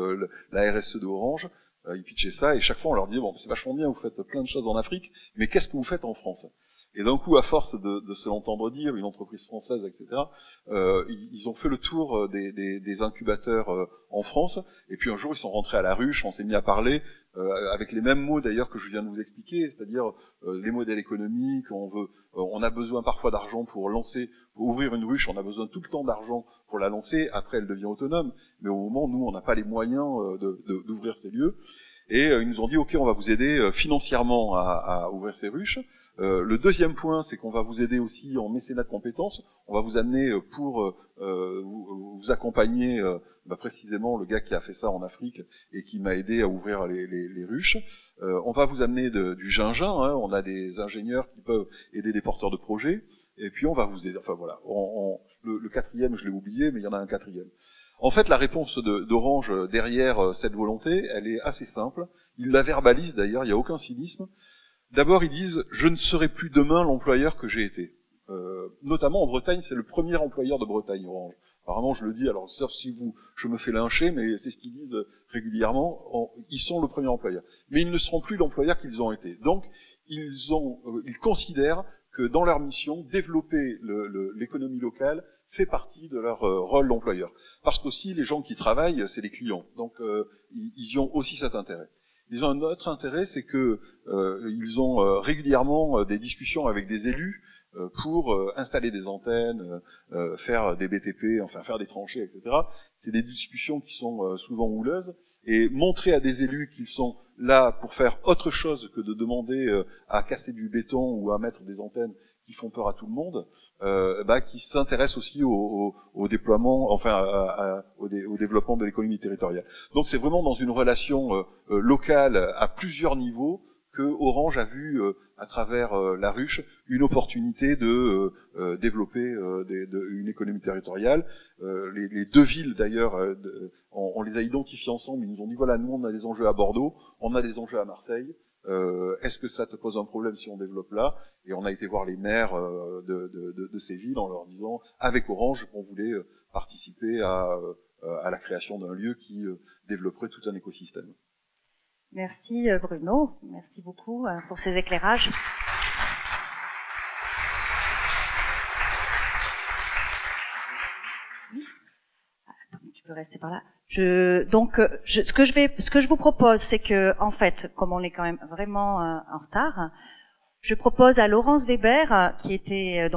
la RSE d'Orange, ils pitchaient ça. Et chaque fois, on leur disait: bon, c'est vachement bien, vous faites plein de choses en Afrique, mais qu'est-ce que vous faites en France? Et d'un coup, à force de se l'entendre dire, une entreprise française, etc., ils ont fait le tour des incubateurs en France. Et puis un jour, ils sont rentrés à la ruche, on s'est mis à parler, avec les mêmes mots d'ailleurs que je viens de vous expliquer, c'est-à-dire les modèles économiques, on a besoin parfois d'argent pour ouvrir une ruche, on a besoin tout le temps d'argent pour la lancer, après elle devient autonome, mais au moment, nous, on n'a pas les moyens d'ouvrir ces lieux. Et ils nous ont dit: ok, on va vous aider financièrement à ouvrir ces ruches. Le deuxième point, c'est qu'on va vous aider aussi en mécénat de compétences. On va vous amener pour vous accompagner, précisément le gars qui a fait ça en Afrique et qui m'a aidé à ouvrir les ruches. On va vous amener du gingembre, hein, on a des ingénieurs qui peuvent aider des porteurs de projets. Et puis on va vous aider. Enfin voilà. Le quatrième, je l'ai oublié, mais il y en a un quatrième. En fait, la réponse d'Orange derrière cette volonté, elle est assez simple. Ils la verbalisent d'ailleurs, il n'y a aucun cynisme. D'abord, ils disent « je ne serai plus demain l'employeur que j'ai été ». Notamment en Bretagne, c'est le premier employeur de Bretagne, Orange. Apparemment, je le dis, alors sauf si je me fais lyncher, mais c'est ce qu'ils disent régulièrement, ils sont le premier employeur. Mais ils ne seront plus l'employeur qu'ils ont été. Donc, ils considèrent que dans leur mission, développer l'économie locale fait partie de leur rôle d'employeur. Parce qu'aussi, les gens qui travaillent, c'est les clients. Donc, ils y ont aussi cet intérêt. Ils ont un autre intérêt, c'est que ils ont régulièrement des discussions avec des élus pour installer des antennes, faire des BTP, enfin faire des tranchées, etc. C'est des discussions qui sont souvent houleuses, et montrer à des élus qu'ils sont là pour faire autre chose que de demander à casser du béton ou à mettre des antennes qui font peur à tout le monde, qui s'intéressent aussi au déploiement, enfin au développement de l'économie territoriale. Donc c'est vraiment dans une relation locale à plusieurs niveaux que Orange a vu à travers la ruche une opportunité de développer une économie territoriale. Les deux villes d'ailleurs, on les a identifiées ensemble, ils nous ont dit voilà, nous on a des enjeux à Bordeaux, on a des enjeux à Marseille, est-ce que ça te pose un problème si on développe là? Et on a été voir les maires de ces villes en leur disant avec Orange on voulait participer à la création d'un lieu qui développerait tout un écosystème. Merci Bruno, merci beaucoup pour ces éclairages. Attends, tu peux rester par là. Ce que je vous propose, c'est que, en fait, comme on est quand même vraiment en retard, je propose à Laurence Weber, qui était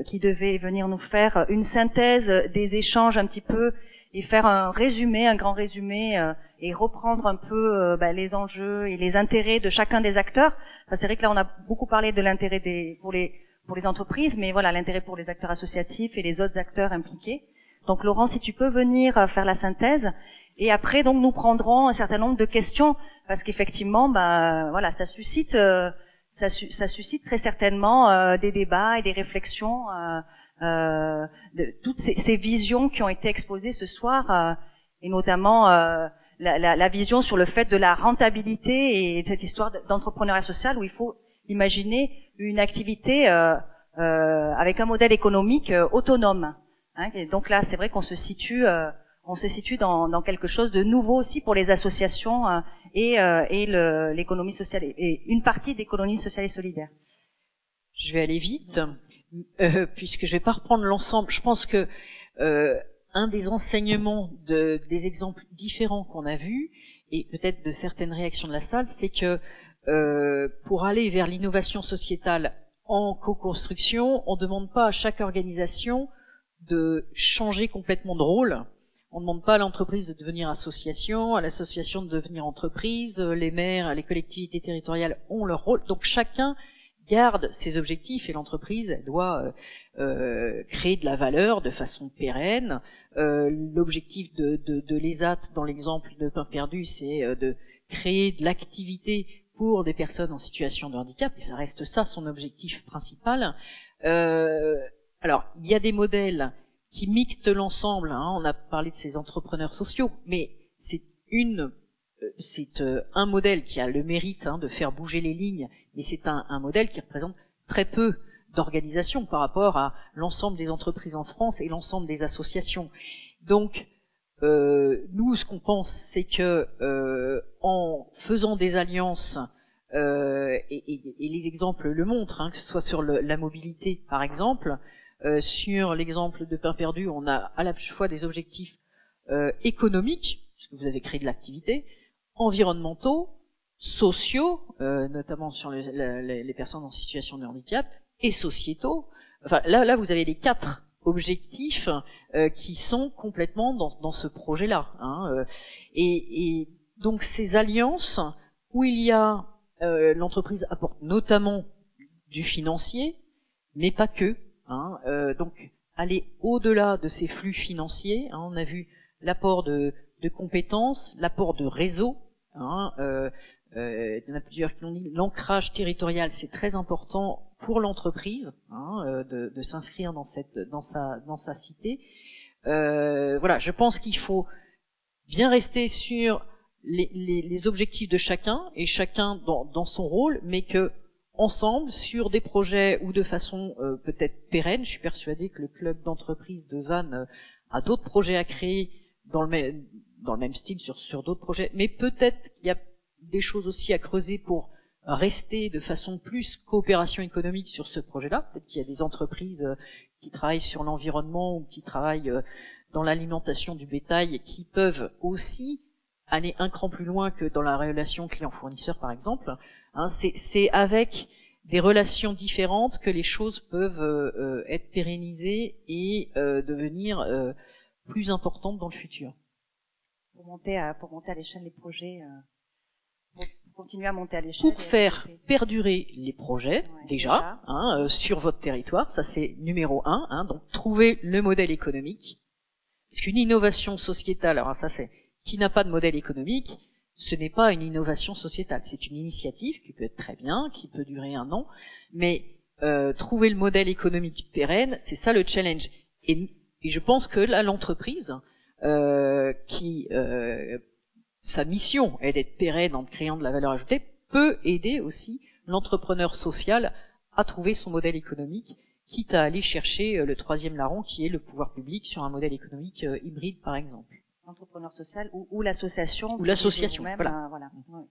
qui devait venir nous faire une synthèse des échanges un petit peu et faire un grand résumé et reprendre un peu les enjeux et les intérêts de chacun des acteurs. Enfin, c'est vrai que là on a beaucoup parlé de l'intérêt pour les entreprises, mais voilà l'intérêt pour les acteurs associatifs et les autres acteurs impliqués. Donc Laurent, si tu peux venir faire la synthèse, et après donc nous prendrons un certain nombre de questions parce qu'effectivement voilà ça suscite très certainement des débats et des réflexions de toutes ces visions qui ont été exposées ce soir et notamment la vision sur le fait de la rentabilité et cette histoire d'entrepreneuriat social où il faut imaginer une activité avec un modèle économique autonome. Hein, et donc là, c'est vrai qu'on se situe dans quelque chose de nouveau aussi pour les associations et l'économie sociale et une partie d'économie sociale et solidaire. Je vais aller vite puisque je vais pas reprendre l'ensemble. Je pense que un des enseignements des exemples différents qu'on a vus et peut-être de certaines réactions de la salle, c'est que pour aller vers l'innovation sociétale en co-construction, on ne demande pas à chaque organisation de changer complètement de rôle. On ne demande pas à l'entreprise de devenir association, à l'association de devenir entreprise, les maires, les collectivités territoriales ont leur rôle. Donc chacun garde ses objectifs et l'entreprise doit créer de la valeur de façon pérenne. L'objectif de l'ESAT, dans l'exemple de Pain Perdu, c'est de créer de l'activité pour des personnes en situation de handicap, et ça reste ça son objectif principal. Alors, il y a des modèles qui mixent l'ensemble, hein, on a parlé de ces entrepreneurs sociaux, mais c'est un modèle qui a le mérite de faire bouger les lignes, mais c'est un modèle qui représente très peu d'organisations par rapport à l'ensemble des entreprises en France et l'ensemble des associations. Donc, nous, ce qu'on pense, c'est que en faisant des alliances, et les exemples le montrent, hein, que ce soit sur la mobilité, par exemple, sur l'exemple de Pain Perdu, on a à la fois des objectifs économiques, puisque vous avez créé de l'activité, environnementaux, sociaux, notamment sur les personnes en situation de handicap, et sociétaux. Enfin, là, vous avez les 4 objectifs qui sont complètement dans ce projet-là. Hein, et donc ces alliances où il y a l'entreprise apporte notamment du financier, mais pas que. Hein, donc aller au-delà de ces flux financiers. Hein, on a vu l'apport de compétences, l'apport de réseaux. Hein, il y en a plusieurs qui l'ont dit. L'ancrage territorial, c'est très important pour l'entreprise, hein, de s'inscrire dans sa cité. Voilà, je pense qu'il faut bien rester sur les objectifs de chacun et chacun dans son rôle, mais que ensemble, sur des projets ou de façon peut-être pérenne, je suis persuadée que le club d'entreprise de Vannes a d'autres projets à créer dans le même style sur d'autres projets, mais peut-être qu'il y a des choses aussi à creuser pour rester de façon plus coopération économique sur ce projet-là. Peut-être qu'il y a des entreprises qui travaillent sur l'environnement ou qui travaillent dans l'alimentation du bétail et qui peuvent aussi aller un cran plus loin que dans la relation client-fournisseur, par exemple. Hein, c'est avec des relations différentes que les choses peuvent être pérennisées et devenir plus importantes dans le futur. Pour monter à l'échelle les projets, pour continuer à monter à l'échelle. Pour faire perdurer les projets, déjà. Hein, sur votre territoire, ça c'est numéro 1. Hein, donc trouver le modèle économique. Parce qu'une innovation sociétale, alors ça c'est qui n'a pas de modèle économique, ce n'est pas une innovation sociétale. C'est une initiative qui peut être très bien, qui peut durer 1 an, mais trouver le modèle économique pérenne, c'est ça le challenge. Et je pense que là, l'entreprise, sa mission est d'être pérenne en créant de la valeur ajoutée, peut aider aussi l'entrepreneur social à trouver son modèle économique, quitte à aller chercher le 3e larron qui est le pouvoir public sur un modèle économique hybride, par exemple. L'entrepreneur social ou l'association. Ou l'association, voilà. Voilà. Oui.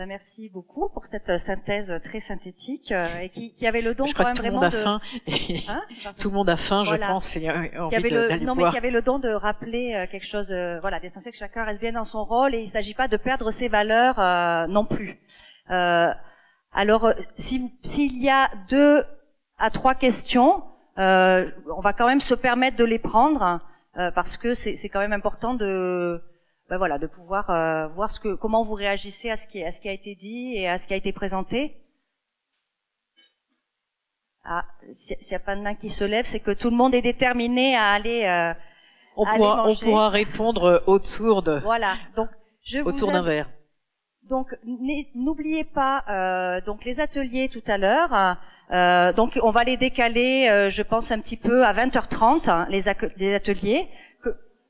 Merci beaucoup pour cette synthèse très synthétique et qui avait le don quand même vraiment de... Tout le monde a faim, voilà. Je pense, et envie mais qui avait le don de rappeler quelque chose, d'essentiel, que chacun reste bien dans son rôle et il ne s'agit pas de perdre ses valeurs non plus. Alors, s'il y a 2 à 3 questions, on va quand même se permettre de les prendre parce que c'est quand même important de pouvoir voir comment vous réagissez à ce qui a été dit et à ce qui a été présenté. Ah, s'il n'y a pas de main qui se lève, c'est que tout le monde est déterminé à aller on pourra répondre autour de voilà. Donc autour d'un verre. Donc n'oubliez pas donc les ateliers tout à l'heure. Donc on va les décaler, je pense un petit peu à 20h30 hein, les ateliers.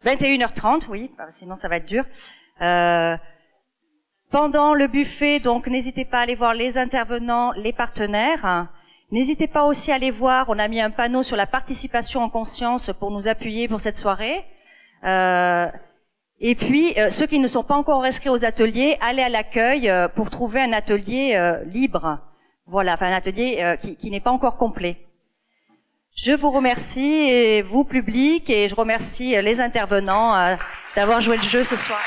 21h30, oui, sinon ça va être dur. Pendant le buffet, donc n'hésitez pas à aller voir les intervenants, les partenaires. N'hésitez pas aussi à aller voir, on a mis un panneau sur la participation en conscience pour nous appuyer pour cette soirée. Et puis, ceux qui ne sont pas encore inscrits aux ateliers, allez à l'accueil pour trouver un atelier libre. Voilà, enfin un atelier qui n'est pas encore complet. Je vous remercie, vous public, et je remercie les intervenants d'avoir joué le jeu ce soir.